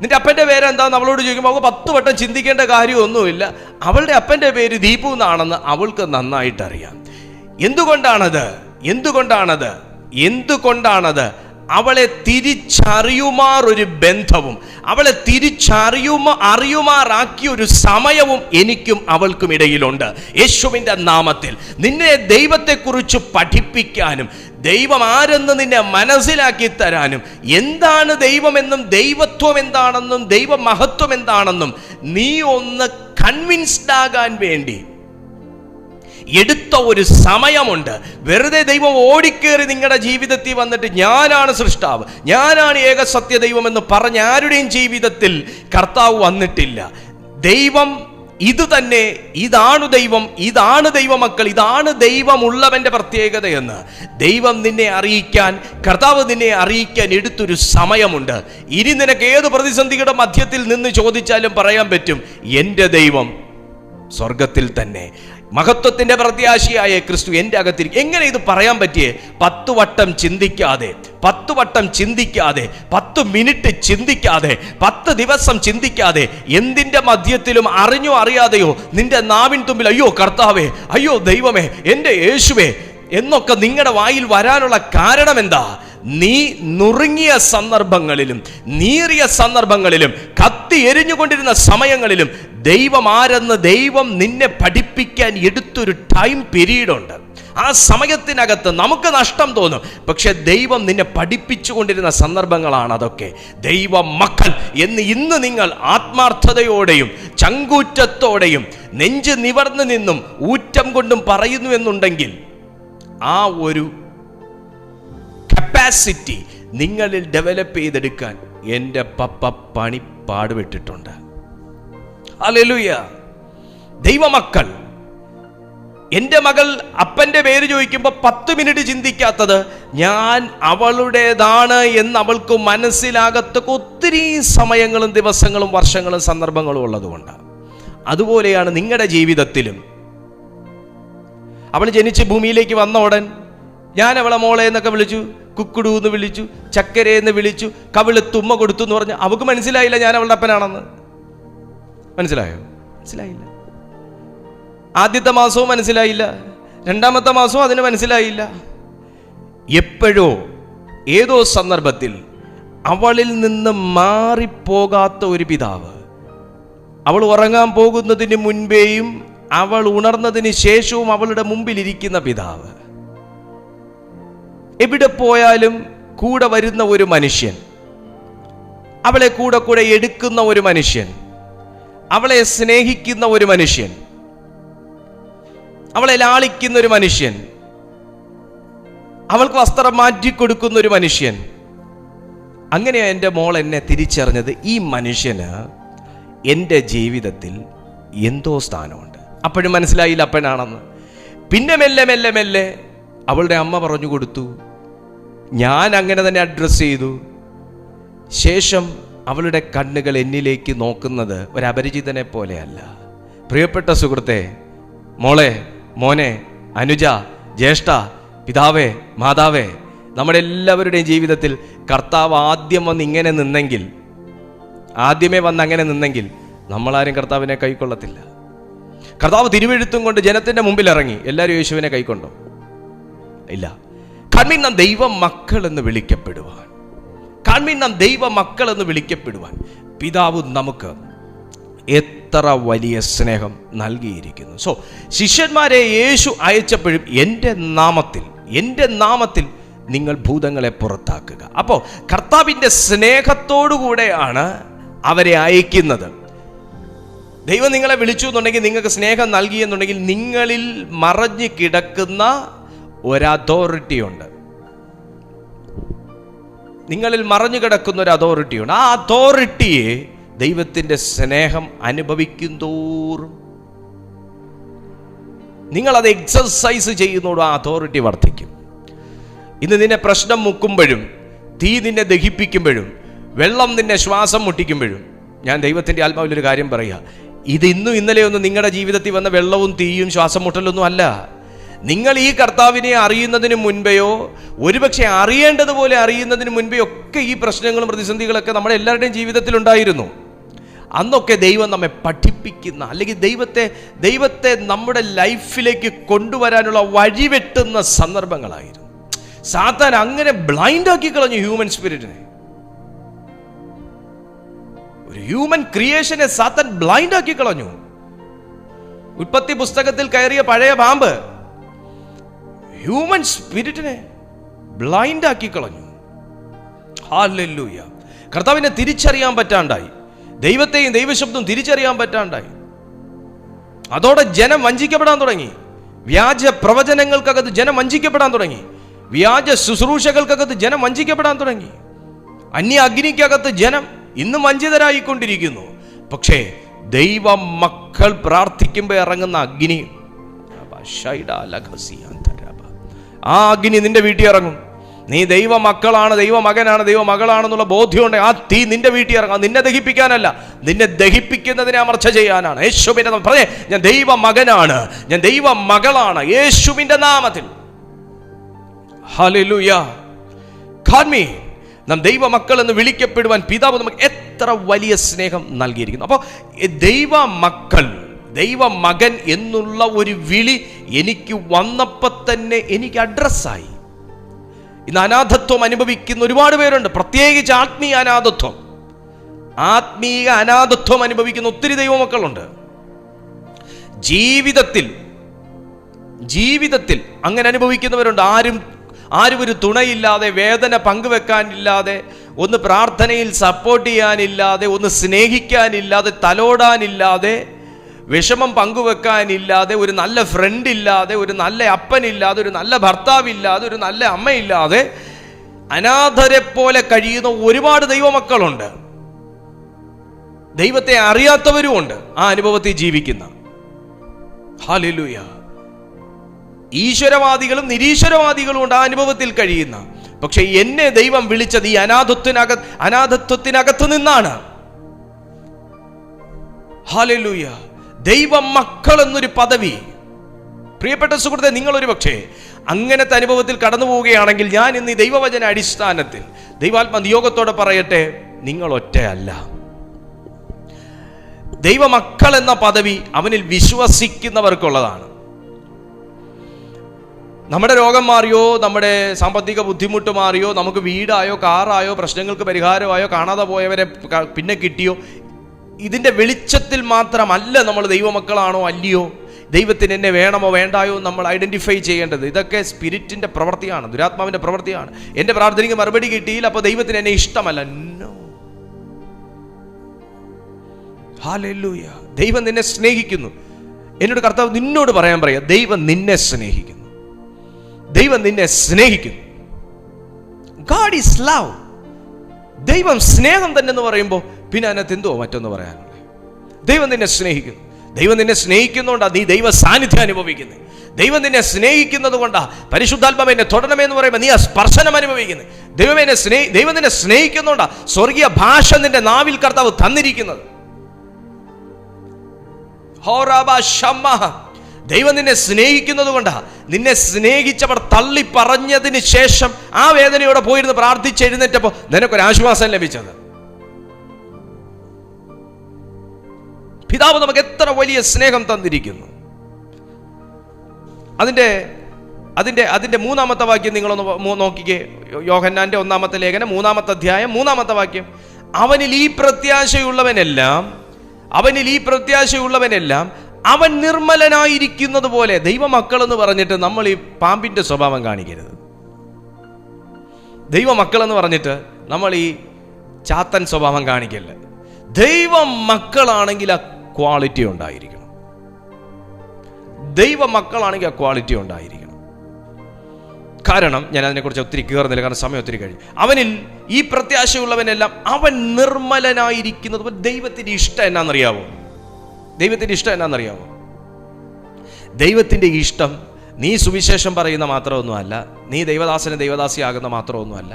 നിന്റെ അപ്പൻ്റെ പേര് എന്താന്ന് അവളോട് ചോദിക്കുമ്പോൾ അവൾക്ക് 10 വട്ടം ചിന്തിക്കേണ്ട കാര്യമൊന്നുമില്ല. അവളുടെ അപ്പൻ്റെ പേര് ദീപു എന്നാണെന്ന് അവൾക്ക് നന്നായിട്ടറിയാം. എന്തുകൊണ്ടാണത്? അവളെ തിരിച്ചറിയുമാറൊരു ബന്ധവും അവളെ അറിയുമാറാക്കിയ ഒരു സമയവും എനിക്കും അവൾക്കും ഇടയിലുണ്ട്. യേശുവിൻ്റെ നാമത്തിൽ നിന്നെ ദൈവത്തെക്കുറിച്ച് പഠിപ്പിക്കാനും ദൈവം ആരെന്ന് നിന്നെ മനസ്സിലാക്കി തരാനും, എന്താണ് ദൈവമെന്നും ദൈവത്വം എന്താണെന്നും ദൈവമഹത്വം എന്താണെന്നും നീ ഒന്ന് കൺവിൻസ്ഡ് ആകാൻ വേണ്ടി എടുത്ത ഒരു സമയമുണ്ട്. വെറുതെ ദൈവം ഓടിക്കേറി നിങ്ങളുടെ ജീവിതത്തിൽ വന്നിട്ട് ഞാനാണ് സൃഷ്ടാവ്, ഞാനാണ് ഏക സത്യ ദൈവമെന്ന് പറഞ്ഞ ആരുടെയും ജീവിതത്തിൽ കർത്താവ് വന്നിട്ടില്ല. ദൈവം ഇത് തന്നെ, ഇതാണ് ദൈവം, ഇതാണ് ദൈവമക്കൾ, ഇതാണ് ദൈവമുള്ളവന്റെ പ്രത്യേകതയെന്ന് ദൈവം നിന്നെ അറിയിക്കാൻ, കർത്താവ് നിന്നെ അറിയിക്കാൻ എടുത്തൊരു സമയമുണ്ട്. ഇനി നിനക്ക് ഏത് പ്രതിസന്ധിയുടെ മധ്യത്തിൽ നിന്ന് ചോദിച്ചാലും പറയാൻ പറ്റും, എൻ്റെ ദൈവം സ്വർഗത്തിൽ തന്നെ, മഹത്വത്തിന്റെ പ്രത്യാശിയായ ക്രിസ്തു എൻ്റെ അകത്തിരിക്കും. എങ്ങനെ ഇത് പറയാൻ പറ്റിയേ? 10 വട്ടം ചിന്തിക്കാതെ, 10 മിനിറ്റ് ചിന്തിക്കാതെ, 10 ദിവസം ചിന്തിക്കാതെ, എന്തിൻ്റെ മധ്യത്തിലും അറിഞ്ഞോ അറിയാതെയോ നിന്റെ നാവിൻ തുമ്പിൽ അയ്യോ കർത്താവേ, അയ്യോ ദൈവമേ, എൻ്റെ യേശുവേ എന്നൊക്കെ നിങ്ങളുടെ വായിൽ വരാനുള്ള കാരണം എന്താ? നീ നുറുങ്ങിയ സന്ദർഭങ്ങളിലും നീറിയ സന്ദർഭങ്ങളിലും കത്തി എരിഞ്ഞുകൊണ്ടിരുന്ന സമയങ്ങളിലും ദൈവം ആരെന്ന് ദൈവം നിന്നെ പഠിപ്പിക്കാൻ എടുത്തൊരു ടൈം പീരീഡുണ്ട്. ആ സമയത്തിനകത്ത് നമുക്ക് നഷ്ടം തോന്നും, പക്ഷെ ദൈവം നിന്നെ പഠിപ്പിച്ചുകൊണ്ടിരുന്ന സന്ദർഭങ്ങളാണ് അതൊക്കെ. ദൈവ മക്കൾ എന്ന് ഇന്ന് നിങ്ങൾ ആത്മാർത്ഥതയോടെയും ചങ്കൂറ്റത്തോടെയും നെഞ്ച് നിവർന്നു നിന്നും ഊറ്റം കൊണ്ടും പറയുന്നു എന്നുണ്ടെങ്കിൽ, ആ ഒരു കപ്പാസിറ്റി നിങ്ങളിൽ ഡെവലപ്പ് ചെയ്തെടുക്കാൻ എൻ്റെ പപ്പ പണി പാടുപെട്ടിട്ടുണ്ട്. ഹല്ലേലൂയ. ദൈവമക്കൾ, എൻ്റെ മകൾ അപ്പൻ്റെ പേര് ചോദിക്കുമ്പോൾ 10 മിനിറ്റ് ചിന്തിക്കാത്തത് ഞാൻ അവളുടേതാണ് എന്ന് അവൾക്ക് മനസ്സിലാകത്തക്ക ഒത്തിരി സമയങ്ങളും ദിവസങ്ങളും വർഷങ്ങളും സന്ദർഭങ്ങളും ഉള്ളതുകൊണ്ട്. അതുപോലെയാണ് നിങ്ങളുടെ ജീവിതത്തിലും. അവൾ ജനിച്ച് ഭൂമിയിലേക്ക് വന്ന ഉടൻ ഞാൻ അവളെ മോളെ എന്നൊക്കെ വിളിച്ചു, കുക്കുടു എന്ന് വിളിച്ചു, ചക്കര എന്ന് വിളിച്ചു, കവിള് തുമ്മ കൊടുത്തു എന്ന് പറഞ്ഞ് അവൾക്ക് മനസ്സിലായില്ല ഞാൻ അവളുടെ അപ്പനാണെന്ന്. മനസ്സിലായോ? മനസ്സിലായില്ല. ആദ്യത്തെ മാസവും മനസ്സിലായില്ല, 2ാമത്തെ മാസവും അതിന് മനസ്സിലായില്ല. എപ്പോഴോ ഏതോ സന്ദർഭത്തിൽ അവളിൽ നിന്ന് മാറിപ്പോകാത്ത ഒരു പിതാവ്, അവൾ ഉറങ്ങാൻ പോകുന്നതിന് മുൻപേയും അവൾ ഉണർന്നതിന് ശേഷവും അവളുടെ മുമ്പിൽ ഇരിക്കുന്ന പിതാവ്, എവിടെ പോയാലും കൂടെ വരുന്ന ഒരു മനുഷ്യൻ, അവളെ കൂടെ എടുക്കുന്ന ഒരു മനുഷ്യൻ, അവളെ സ്നേഹിക്കുന്ന ഒരു മനുഷ്യൻ, അവളെ ലാളിക്കുന്ന ഒരു മനുഷ്യൻ, അവൾക്ക് വസ്ത്രം മാറ്റിക്കൊടുക്കുന്ന ഒരു മനുഷ്യൻ, അങ്ങനെയാണ് എൻ്റെ മോൾ എന്നെ തിരിച്ചറിഞ്ഞത്, ഈ മനുഷ്യന് എൻ്റെ ജീവിതത്തിൽ എന്തോ സ്ഥാനമുണ്ട്. അപ്പോഴും മനസ്സിലായില്ല അപ്പനാണെന്ന്. പിന്നെ മെല്ലെ മെല്ലെ മെല്ലെ അവളുടെ അമ്മ പറഞ്ഞു കൊടുത്തു, ഞാൻ അങ്ങനെ തന്നെ അഡ്രസ്സ് ചെയ്തു. ശേഷം അവളുടെ കണ്ണുകൾ എന്നിലേക്ക് നോക്കുന്നത് ഒരപരിചിതനെ പോലെയല്ല. പ്രിയപ്പെട്ട സുഹൃത്തെ, മോളെ, മോനെ, അനുജ, ജ്യേഷ്ഠ, പിതാവേ, മാതാവേ, നമ്മുടെ എല്ലാവരുടെയും ജീവിതത്തിൽ കർത്താവ് ആദ്യമേ വന്ന് അങ്ങനെ നിന്നെങ്കിൽ നമ്മളാരും കർത്താവിനെ കൈക്കൊള്ളത്തില്ല. കർത്താവ് തിരുവെഴുത്തും കൊണ്ട് ജനത്തിന്റെ മുമ്പിൽ ഇറങ്ങി. എല്ലാവരും യേശുവിനെ കൈക്കൊണ്ടോ? ഇല്ല. കാൺമീൻ നാം ദൈവ മക്കൾ എന്ന് വിളിക്കപ്പെടുവാൻ, പിതാവ് നമുക്ക് എത്ര വലിയ സ്നേഹം നൽകിയിരിക്കുന്നു. സോ ശിഷ്യന്മാരെ യേശു അയച്ചപ്പോഴും എൻ്റെ നാമത്തിൽ നിങ്ങൾ ഭൂതങ്ങളെ പുറത്താക്കുക. അപ്പോൾ കർത്താവിൻ്റെ സ്നേഹത്തോടുകൂടെയാണ് അവരെ അയക്കുന്നത്. ദൈവം നിങ്ങളെ വിളിച്ചു എന്നുണ്ടെങ്കിൽ, നിങ്ങൾക്ക് സ്നേഹം നൽകിയെന്നുണ്ടെങ്കിൽ, നിങ്ങളിൽ മറഞ്ഞു കിടക്കുന്ന ഒരു അതോറിറ്റി ഉണ്ട്. ആ അതോറിറ്റിയെ ദൈവത്തിൻ്റെ സ്നേഹം അനുഭവിക്കും തോറും നിങ്ങളത് എക്സർസൈസ് ചെയ്യുന്നതോടും ആ അതോറിറ്റി വർദ്ധിക്കും. ഇന്ന് നിന്നെ പ്രശ്നം മുക്കുമ്പോഴും, തീ നിന്നെ ദഹിപ്പിക്കുമ്പോഴും, വെള്ളം നിന്നെ ശ്വാസം മുട്ടിക്കുമ്പോഴും, ഞാൻ ദൈവത്തിൻ്റെ ആത്മാവിലൊരു കാര്യം പറയുക, ഇത് ഇന്നും ഇന്നലെയൊന്നും നിങ്ങളുടെ ജീവിതത്തിൽ വന്ന വെള്ളവും തീയും ശ്വാസം മുട്ടലൊന്നും അല്ല. നിങ്ങൾ ഈ കർത്താവിനെ അറിയുന്നതിന് മുൻപെയോ, ഒരുപക്ഷെ അറിയേണ്ടതുപോലെ അറിയുന്നതിന് മുൻപേ ഒക്കെ ഈ പ്രശ്നങ്ങളും പ്രതിസന്ധികളൊക്കെ നമ്മുടെ എല്ലാവരുടെയും ജീവിതത്തിൽ ഉണ്ടായിരുന്നു. അന്നൊക്കെ ദൈവം നമ്മെ പഠിപ്പിക്കുന്ന, അല്ലെങ്കിൽ ദൈവത്തെ നമ്മുടെ ലൈഫിലേക്ക് കൊണ്ടുവരാനുള്ള വഴിവെട്ടുന്ന സന്ദർഭങ്ങളായിരുന്നു. സാത്താൻ അങ്ങനെ ബ്ലൈൻഡ് ആക്കി കളഞ്ഞു ഹ്യൂമൻ സ്പിരിറ്റിനെ. ഒരു ഹ്യൂമൻ ക്രിയേഷനെ സാത്താൻ ബ്ലൈൻഡ് ആക്കി കളഞ്ഞു. ഉൽപ്പത്തി പുസ്തകത്തിൽ കയറിയ പഴയ പാമ്പ് ഹ്യൂമൻ സ്പിരിറ്റിനെ ബ്ലൈൻഡ് ആക്കി കളഞ്ഞു. ഹല്ലേലൂയ. കർത്താവിനെ തിരിച്ചറിയാൻ പറ്റാണ്ടായി, ദൈവത്തെയും ദൈവശബ്ദവും തിരിച്ചറിയാൻ പറ്റാണ്ടായി. അതോടെ ജനം വഞ്ചിക്കപ്പെടാൻ തുടങ്ങി. വ്യാജ പ്രവചനങ്ങൾക്കകത്ത് ജനം വഞ്ചിക്കപ്പെടാൻ തുടങ്ങി. വ്യാജ ശുശ്രൂഷകൾക്കകത്ത് ജനം വഞ്ചിക്കപ്പെടാൻ തുടങ്ങി. അന്യ അഗ്നിക്കകത്ത് ജനം ഇന്നും വഞ്ചിതരായിക്കൊണ്ടിരിക്കുന്നു. പക്ഷേ ദൈവ മക്കൾ പ്രാർത്ഥിക്കുമ്പോൾ ഇറങ്ങുന്ന അഗ്നി, ആ അഗ്നി നിന്റെ വീട്ടിൽ ഇറങ്ങും. നീ ദൈവ മക്കളാണ്, ദൈവ മകനാണ്, ദൈവ മകളാണെന്നുള്ള ബോധ്യമുണ്ട്. ആ തീ നിന്റെ വീട്ടിൽ ഇറങ്ങാം. നിന്നെ ദഹിപ്പിക്കാനല്ല, നിന്നെ ദഹിപ്പിക്കുന്നതിനെ അമർച്ച ചെയ്യാനാണ്. യേശുവിന്റെ പറഞ്ഞേ, ഞാൻ ദൈവ മകനാണ്, ഞാൻ ദൈവ മകളാണ്, യേശുവിന്റെ നാമത്തിൽ. ഹല്ലേലൂയ. കാൺമീ, നാം ദൈവ മക്കൾ എന്ന് വിളിക്കപ്പെടുവാൻ പിതാവ് നമുക്ക് എത്ര വലിയ സ്നേഹം നൽകിയിരിക്കുന്നു. അപ്പോൾ ദൈവ മക്കൾ, ദൈവ മകൻ എന്നുള്ള ഒരു വിളി എനിക്ക് വന്നപ്പോൾ തന്നെ എനിക്ക് അഡ്രസ്സായി. ഇന്ന് അനാഥത്വം അനുഭവിക്കുന്ന ഒരുപാട് പേരുണ്ട്, പ്രത്യേകിച്ച് ആത്മീയ അനാഥത്വം അനുഭവിക്കുന്ന ഒത്തിരി ദൈവമക്കളുണ്ട്. ജീവിതത്തിൽ അങ്ങനെ അനുഭവിക്കുന്നവരുണ്ട്. ആരും ഒരു തുണയില്ലാതെ, വേദന പങ്കുവെക്കാനില്ലാതെ, ഒന്ന് പ്രാർത്ഥനയിൽ സപ്പോർട്ട് ചെയ്യാനില്ലാതെ, ഒന്ന് സ്നേഹിക്കാനില്ലാതെ, തലോടാനില്ലാതെ, വിഷമം പങ്കുവെക്കാനില്ലാതെ, ഒരു നല്ല ഫ്രണ്ട് ഇല്ലാതെ, ഒരു നല്ല അപ്പനില്ലാതെ, ഒരു നല്ല ഭർത്താവില്ലാതെ, ഒരു നല്ല അമ്മയില്ലാതെ അനാഥരെ പോലെ കഴിയുന്ന ഒരുപാട് ദൈവമക്കളുണ്ട്. ദൈവത്തെ അറിയാത്തവരുമുണ്ട് ആ അനുഭവത്തിൽ ജീവിക്കുന്ന. ഹല്ലേലൂയ. ഈശ്വരവാദികളും നിരീശ്വരവാദികളും ഉണ്ട് ആ അനുഭവത്തിൽ കഴിയുന്ന. പക്ഷെ എന്നെ ദൈവം വിളിച്ചത് ഈ അനാഥത്വത്തിനകത്ത് നിന്നാണ്. ഹല്ലേലൂയ. ദൈവ മക്കൾ എന്നൊരു പദവി. പ്രിയപ്പെട്ട സുഹൃത്തെ, നിങ്ങളൊരു പക്ഷേ അങ്ങനത്തെ അനുഭവത്തിൽ കടന്നു പോവുകയാണെങ്കിൽ, ഞാൻ ഇന്ന് ഈ ദൈവവചന അടിസ്ഥാനത്തിൽ ദൈവാത്മ നിയോഗത്തോടെ പറയട്ടെ, നിങ്ങൾ ഒറ്റയല്ല. ദൈവമക്കൾ എന്ന പദവി അവനിൽ വിശ്വസിക്കുന്നവർക്കുള്ളതാണ്. നമ്മുടെ രോഗം മാറിയോ, നമ്മുടെ സാമ്പത്തിക ബുദ്ധിമുട്ട് മാറിയോ, നമുക്ക് വീടായോ കാറായോ, പ്രശ്നങ്ങൾക്ക് പരിഹാരമായോ, കാണാതെ പോയവരെ പിന്നെ കിട്ടിയോ, ഇതിൻ്റെ വെളിച്ചത്തിൽ മാത്രമല്ല നമ്മൾ ദൈവമക്കളാണോ അല്ലയോ, ദൈവത്തിന് എന്നെ വേണമോ വേണ്ടായോ നമ്മൾ ഐഡന്റിഫൈ ചെയ്യേണ്ടത്. ഇതൊക്കെ സ്പിരിറ്റിന്റെ പ്രവൃത്തിയാണ്, ദുരാത്മാവിന്റെ പ്രവൃത്തിയാണ്. എൻ്റെ പ്രാർത്ഥനയ്ക്ക് മറുപടി കിട്ടിയില്ല, അപ്പോൾ ദൈവത്തിന് എന്നെ ഇഷ്ടമല്ല. നോ. ഹല്ലേലൂയ. ദൈവം നിന്നെ സ്നേഹിക്കുന്നു. എന്നോട് കർത്താവ് നിന്നോട് പറയാ, ദൈവം നിന്നെ സ്നേഹിക്കുന്നു. ദൈവം നിന്നെ സ്നേഹിക്കുന്നു. God is love. ദൈവം സ്നേഹം തന്നെ എന്ന് പറയുമ്പോൾ പിന്നെ അതിനകത്ത് എന്തോ മറ്റൊന്ന് പറയാനുള്ളത്? ദൈവം നിന്നെ സ്നേഹിക്കുന്നു. ദൈവം നിന്നെ സ്നേഹിക്കുന്നതുകൊണ്ടാണ് നീ ദൈവ സാന്നിധ്യം അനുഭവിക്കുന്നത്. ദൈവം നിന്നെ സ്നേഹിക്കുന്നത് കൊണ്ടാണ് പരിശുദ്ധാത്മാവ് എന്നെ തൊടണമേ എന്ന് പറയുമ്പോൾ നീ ആ സ്പർശനം അനുഭവിക്കുന്നത്. ദൈവം നിന്നെ സ്നേഹിക്കുന്നതുകൊണ്ടാണ് സ്വർഗീയ ഭാഷ നിന്റെ നാവിൽ കർത്താവ് തന്നിരിക്കുന്നത്. ദൈവം നിന്നെ സ്നേഹിക്കുന്നത് കൊണ്ടാ. നിന്നെ സ്നേഹിച്ചവർ തള്ളി പറഞ്ഞതിന് ശേഷം ആ വേദനയോടെ പോയിരുന്ന് പ്രാർത്ഥിച്ചെഴുന്നേറ്റപ്പോൾ നിനക്കൊരാശ്വാസം ലഭിച്ചത്. പിതാവ് നമുക്ക് എത്ര വലിയ സ്നേഹം തന്നിരിക്കുന്നു. അതിന്റെ 3-ാമത്തെ വാക്യം നിങ്ങളൊന്ന് നോക്കിക്കേ. യോഹന്നാന്റെ 1-ാമത്തെ ലേഖനം 3-ാമത്തെ അധ്യായം 3-ാമത്തെ വാക്യം. അവനിൽ ഈ പ്രത്യാശയുള്ളവനെല്ലാം അവൻ നിർമ്മലനായിരിക്കുന്നത് പോലെ. ദൈവമക്കൾ എന്ന് പറഞ്ഞിട്ട് നമ്മൾ ഈ പാമ്പിന്റെ സ്വഭാവം കാണിക്കരുത്. ദൈവമക്കൾ എന്ന് പറഞ്ഞിട്ട് നമ്മൾ ഈ ചാത്തൻ സ്വഭാവം കാണിക്കല്ല. ദൈവ മക്കളാണെങ്കിൽ ആ ക്വാളിറ്റി ഉണ്ടായിരിക്കണം. ദൈവമക്കളാണെങ്കിൽ ആ ക്വാളിറ്റി ഉണ്ടായിരിക്കണം. കാരണം ഞാൻ അതിനെക്കുറിച്ച് ഒത്തിരി കയറുന്നില്ല, കാരണം സമയം ഒത്തിരി കഴിഞ്ഞു. അവനിൽ ഈ പ്രത്യാശയുള്ളവനെല്ലാം അവൻ നിർമ്മലനായിരിക്കുന്നത് പോലെ. ദൈവത്തിന്റെ ഇഷ്ടം എന്നാണെന്നറിയാവോ? ദൈവത്തിന്റെ ഇഷ്ടം നീ സുവിശേഷം പറയുന്ന മാത്രമൊന്നുമല്ല, നീ ദൈവദാസന് ദൈവദാസിയാകുന്ന മാത്രമൊന്നുമല്ല,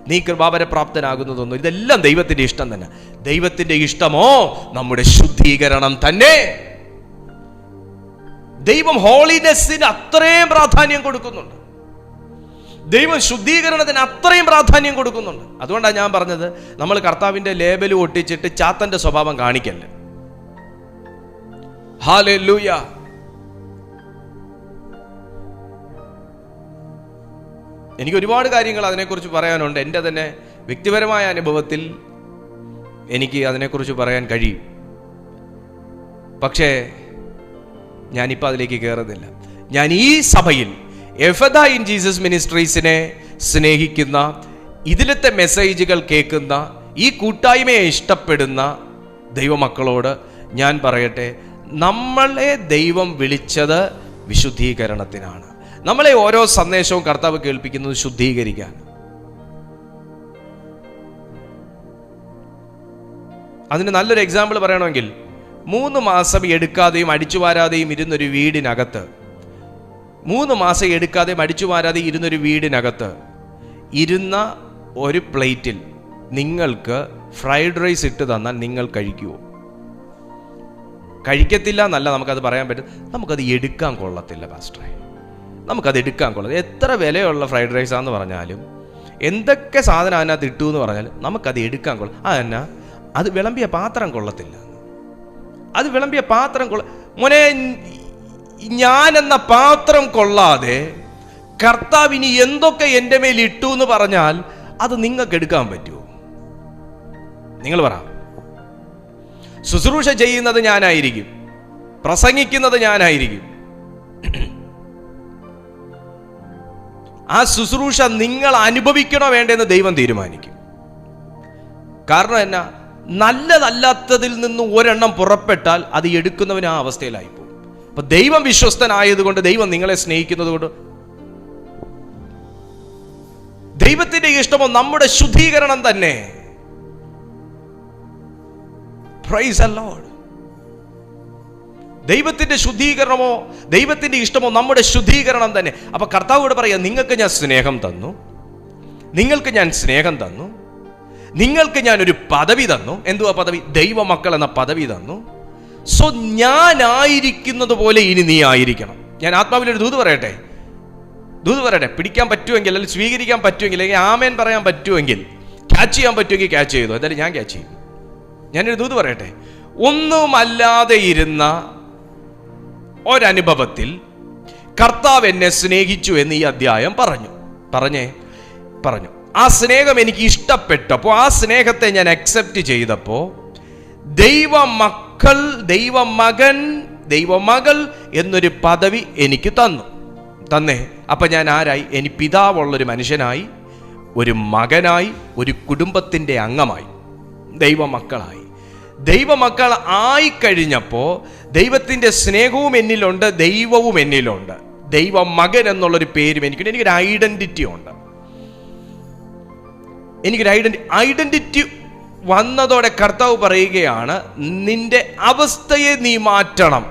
നീ കൃപാവരപ്രാപ്തനാകുന്നതൊന്നും. ഇതെല്ലാം ദൈവത്തിന്റെ ഇഷ്ടം തന്നെ. ദൈവത്തിന്റെ ഇഷ്ടമോ നമ്മുടെ ശുദ്ധീകരണം തന്നെ. ദൈവം ഹോളിനെസ്സിന് അത്രയും പ്രാധാന്യം കൊടുക്കുന്നുണ്ട്. ദൈവം ശുദ്ധീകരണത്തിന് അത്രയും പ്രാധാന്യം കൊടുക്കുന്നുണ്ട്. അതുകൊണ്ടാണ് ഞാൻ പറഞ്ഞത്, നമ്മൾ കർത്താവിന്റെ ലേബൽ ഒട്ടിച്ചിട്ട് ചാത്തന്റെ സ്വഭാവം കാണിക്കല്ലേ. ഹല്ലേലൂയ. എനിക്ക് ഒരുപാട് കാര്യങ്ങൾ അതിനെക്കുറിച്ച് പറയാനുണ്ട്. എൻ്റെ തന്നെ വ്യക്തിപരമായ അനുഭവത്തിൽ എനിക്ക് അതിനെക്കുറിച്ച് പറയാൻ കഴിയും. പക്ഷേ ഞാനിപ്പോൾ അതിലേക്ക് കയറുന്നില്ല. ഞാൻ ഈ സഭയിൽ എഫദ ഇൻ ജീസസ് മിനിസ്ട്രീസിനെ സ്നേഹിക്കുന്ന, ഇതിലത്തെ മെസ്സേജുകൾ കേൾക്കുന്ന, ഈ കൂട്ടായ്മയെ ഇഷ്ടപ്പെടുന്ന ദൈവമക്കളോട് ഞാൻ പറയട്ടെ, നമ്മളെ ദൈവം വിളിച്ചത് വിശുദ്ധീകരണത്തിനാണ്. നമ്മളെ ഓരോ സന്ദേശവും കർത്താവ് കേൾപ്പിക്കുന്നത് ശുദ്ധീകരിക്കാൻ. അതിന് നല്ലൊരു എക്സാമ്പിൾ പറയണമെങ്കിൽ, 3 മാസം എടുക്കാതെയും അടിച്ചുവാരാതെയും ഇരുന്നൊരു വീടിനകത്ത് 3 മാസം എടുക്കാതെയും അടിച്ചുവാരാതെയും ഇരുന്നൊരു വീടിനകത്ത് ഇരുന്ന ഒരു പ്ലേറ്റിൽ നിങ്ങൾക്ക് ഫ്രൈഡ് റൈസ് ഇട്ട് തന്നാൽ നിങ്ങൾ കഴിക്കുമോ? കഴിക്കത്തില്ല എന്നല്ല നമുക്കത് പറയാൻ പറ്റും. നമുക്കത് എടുക്കാൻ കൊള്ളത്തില്ല പാസ്റ്ററെ, നമുക്കത് എടുക്കാൻ കൊള്ളത്തില്ല. എത്ര വിലയുള്ള ഫ്രൈഡ് റൈസാന്ന് പറഞ്ഞാലും, എന്തൊക്കെ സാധനം അതിനകത്ത് ഇട്ടു എന്ന് പറഞ്ഞാലും നമുക്കത് എടുക്കാൻ കൊള്ളും. അതെന്നാ, അത് വിളമ്പിയ പാത്രം കൊള്ളത്തില്ല. അത് വിളമ്പിയ പാത്രം മോനെ, ഞാൻ എന്ന പാത്രം കൊള്ളാതെ കർത്താവിന് എന്തൊക്കെ എൻ്റെ മേൽ ഇട്ടു എന്ന് പറഞ്ഞാൽ അത് നിങ്ങൾക്ക് എടുക്കാൻ പറ്റുമോ? നിങ്ങൾ പറ. ശുശ്രൂഷ ചെയ്യുന്നത് ഞാനായിരിക്കും, പ്രസംഗിക്കുന്നത് ഞാനായിരിക്കും. ആ ശുശ്രൂഷ നിങ്ങൾ അനുഭവിക്കണോ വേണ്ടെന്ന് ദൈവം തീരുമാനിക്കും. കാരണം എന്നാ, നല്ലതല്ലാത്തതിൽ നിന്ന് ഒരെണ്ണം പുറപ്പെട്ടാൽ അത് എടുക്കുന്നവന് ആ അവസ്ഥയിലായിപ്പോകും. അപ്പൊ ദൈവം വിശ്വസ്തനായതുകൊണ്ട്, ദൈവം നിങ്ങളെ സ്നേഹിക്കുന്നത് കൊണ്ട്, ദൈവത്തിന്റെ ഇഷ്ടമോ നമ്മുടെ ശുദ്ധീകരണം തന്നെ. Praise the Lord. ദൈവത്തിന്റെ ശുദ്ധീകരണമോ ദൈവത്തിന്റെ ഇഷ്ടമോ നമ്മുടെ ശുദ്ധീകരണം തന്നെ. അപ്പൊ കർത്താവോട് പറയാ, നിങ്ങൾക്ക് ഞാൻ സ്നേഹം തന്നു, നിങ്ങൾക്ക് ഞാൻ സ്നേഹം തന്നു, നിങ്ങൾക്ക് ഞാൻ ഒരു പദവി തന്നു. എന്തുവാ പദവി? ദൈവമക്കൾ എന്ന പദവി തന്നു. സോ ഞാനായിരിക്കുന്നത് പോലെ ഇനി നീ ആയിരിക്കണം. ഞാൻ ആത്മാവിലൊരു ദൂത് പറയട്ടെ. പിടിക്കാൻ പറ്റുമെങ്കിൽ, അല്ലെങ്കിൽ സ്വീകരിക്കാൻ പറ്റുമെങ്കിൽ, അല്ലെങ്കിൽ ആമേൻ പറയാൻ പറ്റുമെങ്കിൽ, ക്യാച്ച് ചെയ്യാൻ പറ്റുമെങ്കിൽ ക്യാച്ച് ചെയ്തു. എന്തായാലും ഞാൻ ക്യാച്ച് ചെയ്യും. ഞാനൊരു ദൂത് പറയട്ടെ. ഒന്നുമല്ലാതെ ഇരുന്ന ഒരനുഭവത്തിൽ കർത്താവ് എന്നെ സ്നേഹിച്ചു എന്ന് ഈ അധ്യായം പറഞ്ഞു. ആ സ്നേഹം എനിക്ക് ഇഷ്ടപ്പെട്ടപ്പോൾ, ആ സ്നേഹത്തെ ഞാൻ അക്സെപ്റ്റ് ചെയ്തപ്പോൾ, ദൈവമക്കൾ, ദൈവമകൻ, ദൈവമകൾ എന്നൊരു പദവി എനിക്ക് തന്നേ. അപ്പൊ ഞാൻ ആരായി? എനിക്ക് പിതാവുള്ളൊരു മനുഷ്യനായി, ഒരു മകനായി, ഒരു കുടുംബത്തിന്റെ അംഗമായി, ദൈവമക്കളായി. ദൈവമക്കൾ ആയിക്കഴിഞ്ഞപ്പോൾ ദൈവത്തിന്റെ സ്നേഹവും എന്നിലുണ്ട്, ദൈവവും എന്നിലുണ്ട്. ദൈവമകൻ എന്നുള്ളൊരു പേരും എനിക്കൊരു ഐഡന്റിറ്റി ഉണ്ട്. എനിക്കൊരു ഐഡന്റിറ്റി വന്നതോടെ കർത്താവ് പറയുകയാണ്, നിന്റെ അവസ്ഥയെ നീ മാറ്റണം,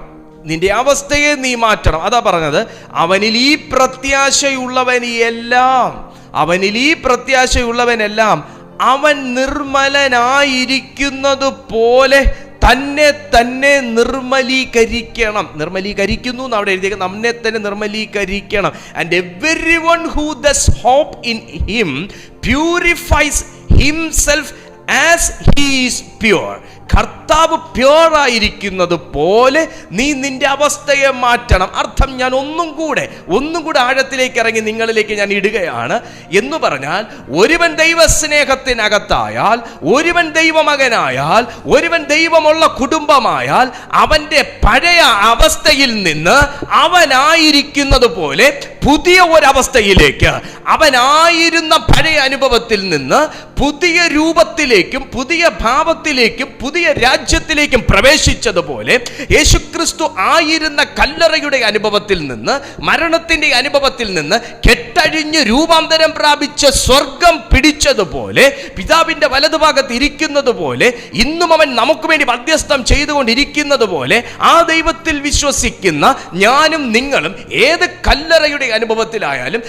നിന്റെ അവസ്ഥയെ നീ മാറ്റണം. അതാ പറഞ്ഞത്, അവനിൽ ഈ പ്രത്യാശയുള്ളവനെല്ലാം അവൻ നിർമ്മലനായിരിക്കുന്നത് പോലെ തന്നെ നിർമ്മലീകരിക്കുന്നു എന്ന് അവിടെ എഴുതിയ, നമ്മെ തന്നെ നിർമ്മലീകരിക്കണം. And everyone who does hope in him purifies himself as he is pure. കർത്താവ് പ്യുവർ ആയിരിക്കുന്നത് പോലെ നീ നിന്റെ അവസ്ഥയെ മാറ്റണം. അർത്ഥം ഞാൻ ഒന്നും കൂടെ ആഴത്തിലേക്ക് ഇറങ്ങി നിങ്ങളിലേക്ക് ഞാൻ ഇടുകയാണ് എന്ന് പറഞ്ഞാൽ, ഒരുവൻ ദൈവസ്നേഹത്തിനകത്തായാൽ, ഒരുവൻ ദൈവമകനായാൽ, ഒരുവൻ ദൈവമുള്ള കുടുംബമായാൽ, അവന്റെ പഴയ അവസ്ഥയിൽ നിന്ന് അവനായിരിക്കുന്നത് പോലെ പുതിയ ഒരവസ്ഥയിലേക്ക്, അവനായിരുന്ന പഴയ അനുഭവത്തിൽ നിന്ന് പുതിയ രൂപത്തിലേക്കും പുതിയ ഭാവത്തിലേക്കും പുതിയ രാജ്യത്തിലേക്കും പ്രവേശിച്ചതുപോലെ, യേശുക്രിസ്തു ആയിരുന്ന കല്ലറയുടെ അനുഭവത്തിൽ നിന്ന്, മരണത്തിന്റെ അനുഭവത്തിൽ നിന്ന് കെട്ടഴിഞ്ഞ് രൂപാന്തരം പ്രാപിച്ച സ്വർഗം പിടിച്ചതുപോലെ, പിതാവിന്റെ വലതുഭാഗത്ത് ഇരിക്കുന്നത് പോലെ, ഇന്നും അവൻ നമുക്ക് വേണ്ടി മധ്യസ്ഥം ചെയ്തുകൊണ്ടിരിക്കുന്നത് പോലെ, ആ ദൈവത്തിൽ വിശ്വസിക്കുന്ന ഞാനും നിങ്ങളും ഏത് കല്ലറയുടെ അനുഭവത്തിലായാലും,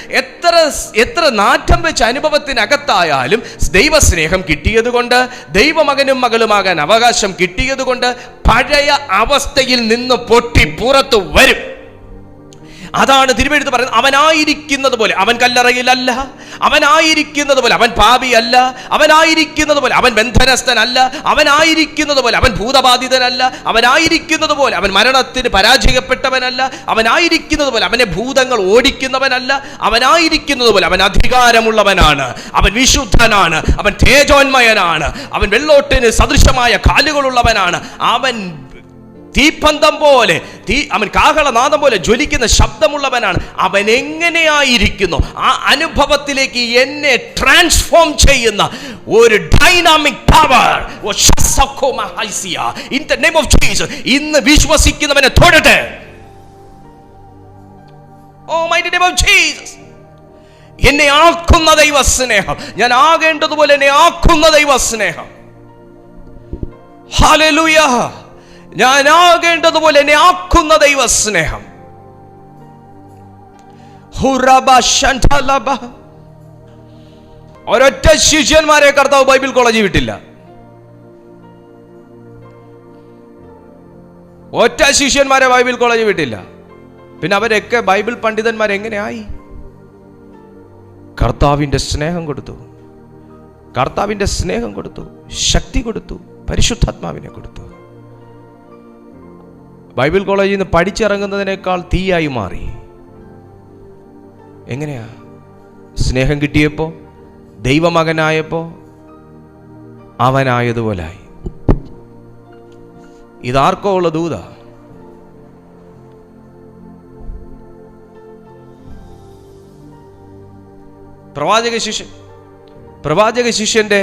എത്ര നാറ്റം വെച്ച അനുഭവത്തിനകത്തായാലും, ദൈവസ്നേഹം കിട്ടിയതുകൊണ്ട്, ദൈവമകനും മകളുമാകാൻ അവകാശം കിട്ടിയതുകൊണ്ട് പഴയ അവസ്ഥയിൽ നിന്ന് പൊട്ടി പുറത്തു വരും. അതാണ് തിരുവെഴുത്ത് പറയുന്നത്. അവനായിരിക്കുന്നത് പോലെ അവൻ കല്ലറയിലല്ല, അവനായിരിക്കുന്നത് പോലെ അവൻ പാപിയല്ല, അവനായിരിക്കുന്നത് പോലെ അവൻ ബന്ധനസ്ഥനല്ല, അവനായിരിക്കുന്നത് പോലെ അവൻ ഭൂതബാധിതനല്ല, അവനായിരിക്കുന്നത് പോലെ അവൻ മരണത്തിന് പരാജയപ്പെട്ടവനല്ല, അവനായിരിക്കുന്നത് പോലെ അവനെ ഭൂതങ്ങൾ ഓടിക്കുന്നവനല്ല, അവനായിരിക്കുന്നത് പോലെ അവൻ അധികാരമുള്ളവനാണ്, അവൻ വിശുദ്ധനാണ്, അവൻ തേജോന്മയനാണ്, അവൻ വെള്ളോട്ടിന് സദൃശമായ കാലുകളുള്ളവനാണ്, അവൻ തീപ്പന്തം പോലെ, അവൻ കാഹളനാദം പോലെ ജ്വലിക്കുന്ന ശബ്ദമുള്ളവനാണ്. അവൻ എങ്ങനെയായിരിക്കുന്നു, ആ അനുഭവത്തിലേക്ക് എന്നെ ട്രാൻസ്ഫോം ചെയ്യുന്ന ഒരു dynamic power in the name of Jesus ഇന്ന് വിശ്വസിക്കുന്നവനെ തൊടട്ടെ. Oh my name of Jesus. എന്നെ ആക്കുന്ന ദൈവസ്നേഹം, ഞാൻ ആകേണ്ടതുപോലെ എന്നെ ആക്കുന്ന ദൈവസ്നേഹം. ഹല്ലേലൂയ. ഞാൻ ആകേണ്ടതുപോലെ എന്നെ ആക്കുന്ന ദൈവസ്നേഹം. ഒരൊറ്റ ശിഷ്യന്മാരെ കർത്താവ് ബൈബിൾ കോളേജിൽ വിട്ടില്ല. ഒറ്റ ശിഷ്യന്മാരെ ബൈബിൾ കോളേജിൽ വിട്ടില്ല. പിന്നെ അവരൊക്കെ ബൈബിൾ പണ്ഡിതന്മാരെങ്ങനെയായി? കർത്താവിന്റെ സ്നേഹം കൊടുത്തു, കർത്താവിന്റെ സ്നേഹം കൊടുത്തു, ശക്തി കൊടുത്തു, പരിശുദ്ധാത്മാവിനെ കൊടുത്തു. ബൈബിൾ കോളേജിൽ നിന്ന് പഠിച്ചിറങ്ങുന്നതിനേക്കാൾ തീയായി മാറി. എങ്ങനെയാ? സ്നേഹം കിട്ടിയപ്പോ, ദൈവമകനായപ്പോ അവനായതുപോലായി. ഇതാർക്കോ ഉള്ള ദൂത. പ്രവാചക ശിഷ്യന്റെ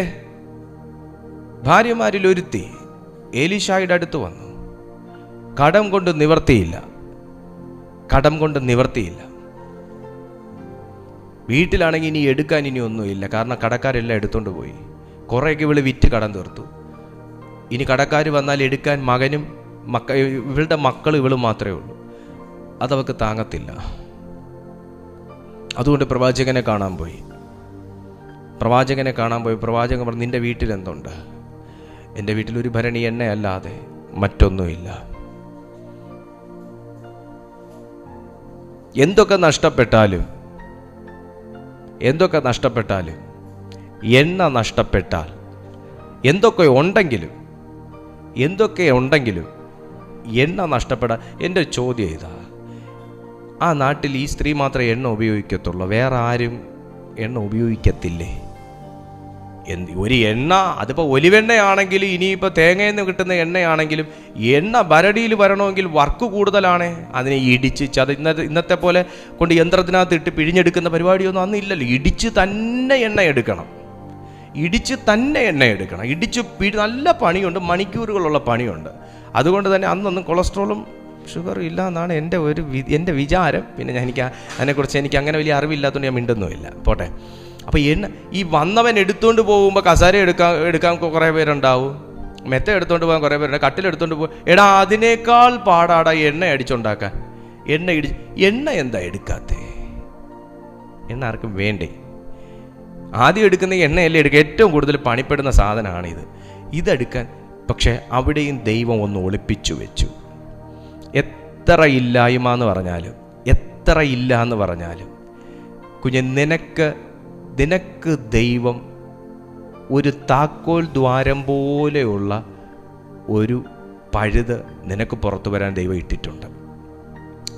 ഭാര്യമാരിൽ ഒരുത്തി എലീശായുടെ അടുത്ത് വന്നു. കടം കൊണ്ട് നിവർത്തിയില്ല. വീട്ടിലാണെങ്കിൽ ഇനി എടുക്കാൻ ഇനി ഒന്നുമില്ല, കാരണം കടക്കാരെല്ലാം എടുത്തോണ്ട് പോയി. കുറേയൊക്കെ ഇവള് വിറ്റ് കടം തീർത്തു. ഇനി കടക്കാർ വന്നാൽ എടുക്കാൻ മകനും ഇവളുടെ മക്കളും ഇവളും മാത്രമേ ഉള്ളൂ. അതവൾക്ക് താങ്ങത്തില്ല. അതുകൊണ്ട് പ്രവാചകനെ കാണാൻ പോയി. പ്രവാചകൻ പറഞ്ഞു, നിന്റെ വീട്ടിൽ എന്തുണ്ട്? എൻ്റെ വീട്ടിലൊരു ഭരണി എണ്ണയല്ലാതെ മറ്റൊന്നുമില്ല. എന്തൊക്കെ നഷ്ടപ്പെട്ടാലും എണ്ണ നഷ്ടപ്പെട്ടാൽ, എന്തൊക്കെ ഉണ്ടെങ്കിലും എണ്ണ നഷ്ടപ്പെടാൻ. എൻ്റെ ചോദ്യം ഇതാ, ആ നാട്ടിൽ ഈ സ്ത്രീ മാത്രമേ എണ്ണ ഉപയോഗിക്കത്തുള്ളൂ, വേറെ ആരും എണ്ണ ഉപയോഗിക്കത്തില്ലേ? ഒരു എണ്ണ, അതിപ്പോൾ ഒലിവെണ്ണയാണെങ്കിലും ഇനിയിപ്പോൾ തേങ്ങയിൽ നിന്ന് കിട്ടുന്ന എണ്ണയാണെങ്കിലും എണ്ണ ഭരണിയിൽ വരണമെങ്കിൽ വർക്ക് കൂടുതലാണ്. അതിനെ ഇടിച്ച് ഇന്നത്തെ പോലെ കൊണ്ട് യന്ത്രത്തിനകത്ത് ഇട്ട് പിഴിഞ്ഞെടുക്കുന്ന പരിപാടിയൊന്നും അന്ന് ഇല്ലല്ലോ. ഇടിച്ച് തന്നെ എണ്ണ എടുക്കണം. നല്ല പണിയുണ്ട്, മണിക്കൂറുകളുള്ള പണിയുണ്ട്. അതുകൊണ്ട് തന്നെ അന്നൊന്നും കൊളസ്ട്രോളും ഷുഗറും ഇല്ല എന്നാണ് എൻ്റെ വിചാരം. പിന്നെ അതിനെക്കുറിച്ച് എനിക്ക് അങ്ങനെ വലിയ അറിവില്ലാത്തതുകൊണ്ട് ഞാൻ മിണ്ടുന്നുമില്ല. പോട്ടെ. അപ്പോൾ ഈ വന്നവൻ എടുത്തുകൊണ്ട് പോകുമ്പോൾ കസേര എടുക്കാൻ കുറേ പേരുണ്ടാവും, മെത്ത എടുത്തുകൊണ്ട് പോകാൻ കുറേ പേരുണ്ട്, കട്ടിലെടുത്തുകൊണ്ട് പോകും. എടാ, അതിനേക്കാൾ പാടാടാ എണ്ണ അടിച്ചുണ്ടാക്കാൻ. എണ്ണ എന്താ എടുക്കാത്തേ? എണ്ണ ആർക്കും വേണ്ടേ? ആദ്യം എടുക്കുന്ന എണ്ണയല്ലേ എടുക്കുക. ഏറ്റവും കൂടുതൽ പണിപ്പെടുന്ന സാധനമാണിത്, ഇതെടുക്കാൻ. പക്ഷെ അവിടെയും ദൈവം ഒന്ന് ഒളിപ്പിച്ചു വെച്ചു. എത്ര ഇല്ലായ്മ എന്ന് പറഞ്ഞാലും, എത്ര ഇല്ല എന്ന് പറഞ്ഞാലും, കുഞ്ഞ്, നിനക്ക് ദൈവം ഒരു താക്കോൽ ദ്വാരം പോലെയുള്ള ഒരു പഴുത് നിനക്ക് പുറത്തു വരാൻ ദൈവം ഇട്ടിട്ടുണ്ട്.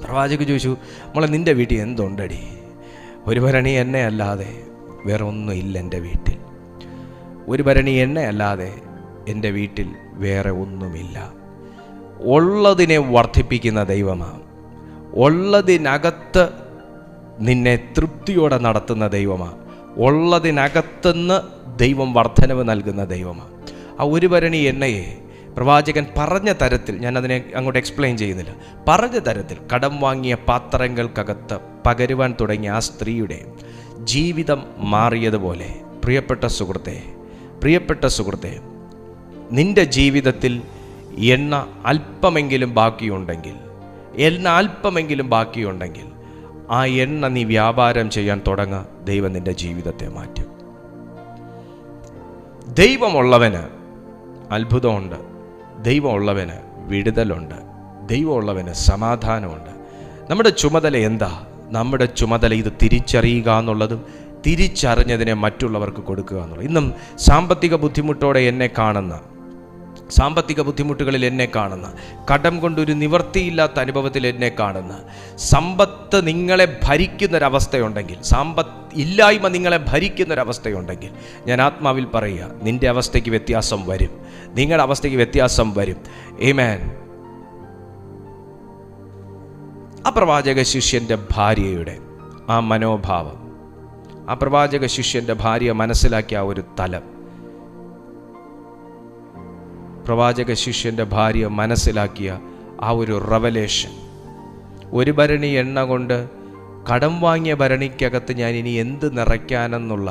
പ്രവാചകൻ ചോദിച്ചു, മോളെ, നിൻ്റെ വീട്ടിൽ എന്തുണ്ടടി? ഒരു ഭരണി എണ്ണയല്ലാതെ വേറെ ഒന്നും ഇല്ല എൻ്റെ വീട്ടിൽ. ഒരു ഭരണി എണ്ണയല്ലാതെ എൻ്റെ വീട്ടിൽ വേറെ ഒന്നുമില്ല. ഉള്ളതിനെ വർദ്ധിപ്പിക്കുന്ന ദൈവമാണ്. ഉള്ളതിനകത്ത് നിന്നെ തൃപ്തിയോടെ നടത്തുന്ന ദൈവമാണ്. ഉള്ളതിനകത്തുനിന്ന് ദൈവം വർധനവ് നൽകുന്ന ദൈവമാണ്. ആ ഒരു ഭരണി എണ്ണയെ പ്രവാചകൻ പറഞ്ഞ തരത്തിൽ, ഞാനതിനെ അങ്ങോട്ട് എക്സ്പ്ലെയിൻ ചെയ്യുന്നില്ല, പറഞ്ഞ തരത്തിൽ കടം വാങ്ങിയ പാത്രങ്ങൾക്കകത്ത് പകരുവാൻ തുടങ്ങിയ ആ സ്ത്രീയുടെ ജീവിതം മാറിയതുപോലെ, പ്രിയപ്പെട്ട സുഹൃത്തെ, നിന്റെ ജീവിതത്തിൽ എണ്ണ അല്പമെങ്കിലും ബാക്കിയുണ്ടെങ്കിൽ ആ എണ്ണ നീ വ്യാപാരം ചെയ്യാൻ തുടങ്ങുക. ദൈവം നിന്റെ ജീവിതത്തെ മാറ്റും. ദൈവമുള്ളവന് അത്ഭുതമുണ്ട്, ദൈവമുള്ളവന് വിടുതലുണ്ട്, ദൈവമുള്ളവന് സമാധാനമുണ്ട്. നമ്മുടെ ചുമതല എന്താ? നമ്മുടെ ചുമതല ഇത് തിരിച്ചറിയുക എന്നുള്ളതും തിരിച്ചറിഞ്ഞതിനെ മറ്റുള്ളവർക്ക് കൊടുക്കുക എന്നുള്ളത്. ഇന്നും സാമ്പത്തിക ബുദ്ധിമുട്ടുകളിൽ എന്നെ കാണുന്ന, കടം കൊണ്ടൊരു നിവൃത്തിയില്ലാത്ത അനുഭവത്തിൽ എന്നെ കാണുന്ന, സമ്പത്ത് നിങ്ങളെ ഭരിക്കുന്നൊരവസ്ഥയുണ്ടെങ്കിൽ, ഇല്ലായ്മ നിങ്ങളെ ഭരിക്കുന്നൊരവസ്ഥയുണ്ടെങ്കിൽ, ഞാൻ ആത്മാവിൽ പറയുക, നിന്റെ അവസ്ഥയ്ക്ക് വ്യത്യാസം വരും, നിങ്ങളുടെ അവസ്ഥയ്ക്ക് വ്യത്യാസം വരും. ആമേൻ. ആ പ്രവാചക ശിഷ്യൻ്റെ ഭാര്യയുടെ ആ മനോഭാവം, ആ പ്രവാചക ശിഷ്യൻ്റെ ഭാര്യ മനസ്സിലാക്കിയ ആ ഒരു തലം, പ്രവാചക ശിഷ്യൻ്റെ ഭാര്യ മനസ്സിലാക്കിയ ആ ഒരു റെവലേഷൻ, ഒരു ഭരണി എണ്ണ കൊണ്ട് കടം വാങ്ങിയ ഭരണിക്കകത്ത് ഞാൻ ഇനി എന്ത് നിറയ്ക്കാനെന്നുള്ള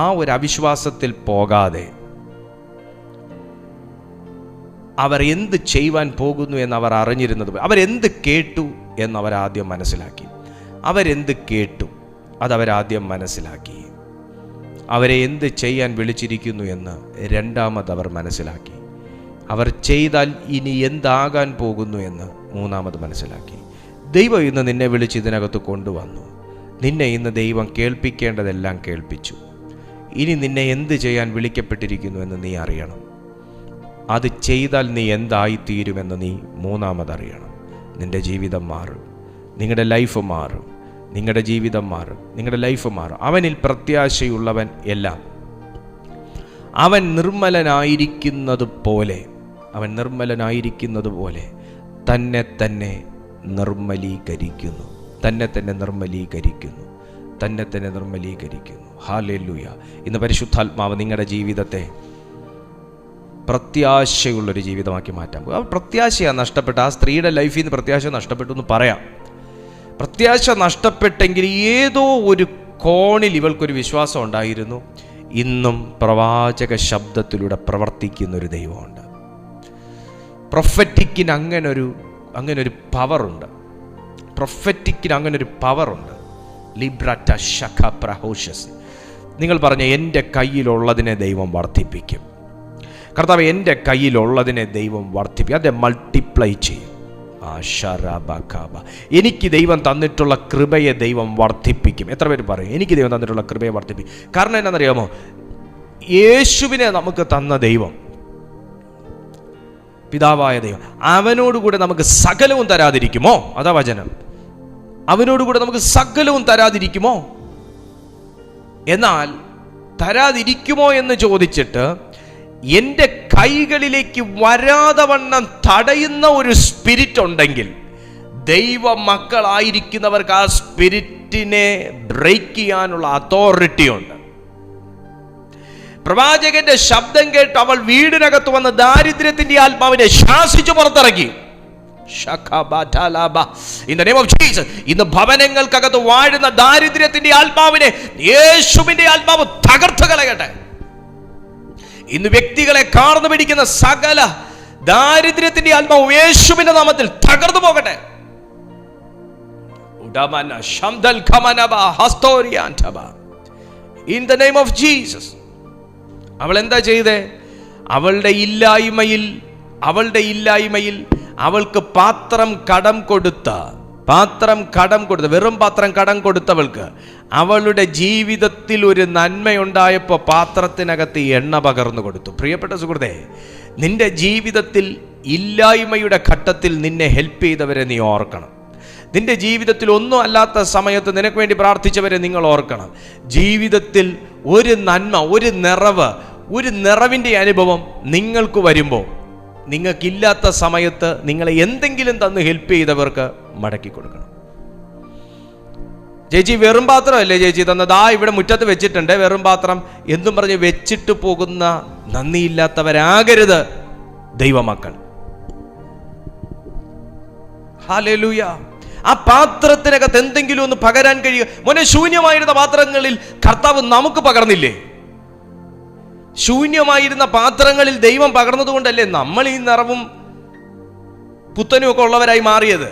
ആ ഒരു അവിശ്വാസത്തിൽ പോകാതെ അവർ എന്ത് ചെയ്യുവാൻ പോകുന്നു എന്ന് അവർ അറിഞ്ഞിരുന്നത്, അവരെന്ത് കേട്ടു എന്ന് ആദ്യം മനസ്സിലാക്കി. അവരെന്ത് കേട്ടു അതവരാദ്യം മനസ്സിലാക്കി. അവരെ എന്ത് ചെയ്യാൻ വിളിച്ചിരിക്കുന്നു എന്ന് രണ്ടാമത് അവർ മനസ്സിലാക്കി. അവർ ചെയ്താൽ ഇനി എന്താകാൻ പോകുന്നു എന്ന് മൂന്നാമത് മനസ്സിലാക്കി. ദൈവം ഇന്ന് നിന്നെ വിളിച്ച് ഇതിനകത്ത് കൊണ്ടുവന്നു. നിന്നെ ഇന്ന് ദൈവം കേൾപ്പിക്കേണ്ടതെല്ലാം കേൾപ്പിച്ചു. ഇനി നിന്നെ എന്ത് ചെയ്യാൻ വിളിക്കപ്പെട്ടിരിക്കുന്നു എന്ന് നീ അറിയണം. അത് ചെയ്താൽ നീ എന്തായിത്തീരുമെന്ന് നീ മൂന്നാമതറിയണം. നിൻ്റെ ജീവിതം മാറും, നിങ്ങളുടെ ലൈഫ് മാറും, നിങ്ങളുടെ ജീവിതം മാറും, നിങ്ങളുടെ ലൈഫ് മാറും. അവനിൽ പ്രത്യാശയുള്ളവൻ എല്ലാം അവൻ നിർമ്മലനായിരിക്കുന്നത് പോലെ തന്നെ നിർമ്മലീകരിക്കുന്നു. ഹല്ലേലൂയ. ഇന്ന് പരിശുദ്ധാത്മാവ് നിങ്ങളുടെ ജീവിതത്തെ പ്രത്യാശയുള്ളൊരു ജീവിതമാക്കി മാറ്റാൻ പോകും. ആ പ്രത്യാശയാണ് നഷ്ടപ്പെട്ട ആ സ്ത്രീയുടെ ലൈഫിൽ നിന്ന് പ്രത്യാശ നഷ്ടപ്പെട്ടു എന്ന് പറയാം. പ്രത്യാശ നഷ്ടപ്പെട്ടെങ്കിൽ ഏതോ ഒരു കോണിൽ ഇവൾക്കൊരു വിശ്വാസം ഉണ്ടായിരുന്നു. ഇന്നും പ്രവാചക ശബ്ദത്തിലൂടെ പ്രവർത്തിക്കുന്നൊരു ദൈവമുണ്ട്. പ്രൊഫറ്റിക്കിന് അങ്ങനൊരു പവറുണ്ട്. ലിബ്രറ്റ ശഖ പ്രഹോഷസ്. നിങ്ങൾ പറഞ്ഞ എൻ്റെ കയ്യിലുള്ളതിനെ ദൈവം വർദ്ധിപ്പിക്കും. കർത്താവ്, എൻ്റെ കയ്യിലുള്ളതിനെ ദൈവം വർദ്ധിപ്പിക്കും, അതെ മൾട്ടിപ്ലൈ ചെയ്യും. എനിക്ക് ദൈവം തന്നിട്ടുള്ള കൃപയെ ദൈവം വർദ്ധിപ്പിക്കും. എത്ര പേര് പറയും എനിക്ക് ദൈവം തന്നിട്ടുള്ള കൃപയെ വർദ്ധിപ്പിക്കും? കാരണം എന്നാണെന്നറിയാമോ? യേശുവിനെ നമുക്ക് തന്ന ദൈവം, പിതാവായ ദൈവം, അവനോടുകൂടെ നമുക്ക് സകലവും തരാതിരിക്കുമോ? അതാ വചനം. അവനോടുകൂടെ നമുക്ക് സകലവും തരാതിരിക്കുമോ? എന്നാൽ തരാതിരിക്കുമോ എന്ന് ചോദിച്ചിട്ട് എൻ്റെ കൈകളിലേക്ക് വരാതെ വണ്ണം തടയുന്ന ഒരു സ്പിരിറ്റ് ഉണ്ടെങ്കിൽ, ദൈവ മക്കളായിരിക്കുന്നവർക്ക് ആ സ്പിരിറ്റിനെ ബ്രേക്ക് ചെയ്യാനുള്ള അതോറിറ്റി ഉണ്ട്. പ്രവാചകന്റെ ശബ്ദം കേട്ട് അവൾ വീടിനകത്ത് വന്ന് ദാരിദ്ര്യത്തിന്റെ ആത്മാവിനെ ശാസിച്ചു പുറത്തിറക്കി. In the name of Jesus, ഇന്ന് ഭവനങ്ങൾക്കകത്ത് വാഴുന്ന ദാരിദ്ര്യത്തിന്റെ ആത്മാവിനെ യേശുവിന്റെ ആത്മാവ് തകർത്ത് കളയട്ടെ. ഇന്ന് വ്യക്തികളെ കാർന്നു പിടിക്കുന്ന സകല ദാരിദ്ര്യത്തിന്റെ ആത്മാവ് യേശുവിന്റെ നാമത്തിൽ തകർന്നു പോകട്ടെ. In the name of Jesus. അവൾ എന്താ ചെയ്തേ? അവളുടെ ഇല്ലായ്മയിൽ അവൾക്ക് പാത്രം കടം കൊടുത്ത വെറും പാത്രം കടം കൊടുത്തവൾക്ക് അവളുടെ ജീവിതത്തിൽ ഒരു നന്മയുണ്ടായപ്പോൾ പാത്രത്തിനകത്ത് എണ്ണ പകർന്നു കൊടുത്തു. പ്രിയപ്പെട്ട സുഹൃത്തേ, നിന്റെ ജീവിതത്തിൽ ഇല്ലായ്മയുടെ ഘട്ടത്തിൽ നിന്നെ ഹെൽപ്പ് ചെയ്തവരെ നീ ഓർക്കണം. നിന്റെ ജീവിതത്തിൽ ഒന്നും അല്ലാത്ത സമയത്ത് നിനക്ക് വേണ്ടി പ്രാർത്ഥിച്ചവരെ നിങ്ങൾ ഓർക്കണം. ജീവിതത്തിൽ ഒരു നന്മ, ഒരു നിറവിൻ്റെ അനുഭവം നിങ്ങൾക്ക് വരുമ്പോൾ, നിങ്ങൾക്കില്ലാത്ത സമയത്ത് നിങ്ങളെ എന്തെങ്കിലും തന്ന് ഹെൽപ്പ് ചെയ്തവർക്ക് മടക്കി കൊടുക്കണം. ചേച്ചി വെറും പാത്രമല്ലേ ചേച്ചി തന്നത്? ഇവിടെ മുറ്റത്ത് വെച്ചിട്ടുണ്ട് വെറും പാത്രം എന്നും പറഞ്ഞ് വെച്ചിട്ട് പോകുന്ന നന്ദിയില്ലാത്തവരാകരുത് ദൈവമക്കൾ. ഹല്ലേലൂയ. ആ പാത്രത്തിനകത്ത് എന്തെങ്കിലും ഒന്ന് പകരാൻ കഴിയുക. മോനെ, ശൂന്യമായിരുന്ന പാത്രങ്ങളിൽ കർത്താവ് നമുക്ക് പകർന്നില്ലേ? ശൂന്യമായിരുന്ന പാത്രങ്ങളിൽ ദൈവം പകർന്നതുകൊണ്ടല്ലേ നമ്മൾ ഈ നിറവും പുത്തനും ഒക്കെ ഉള്ളവരായി മാറിയത്.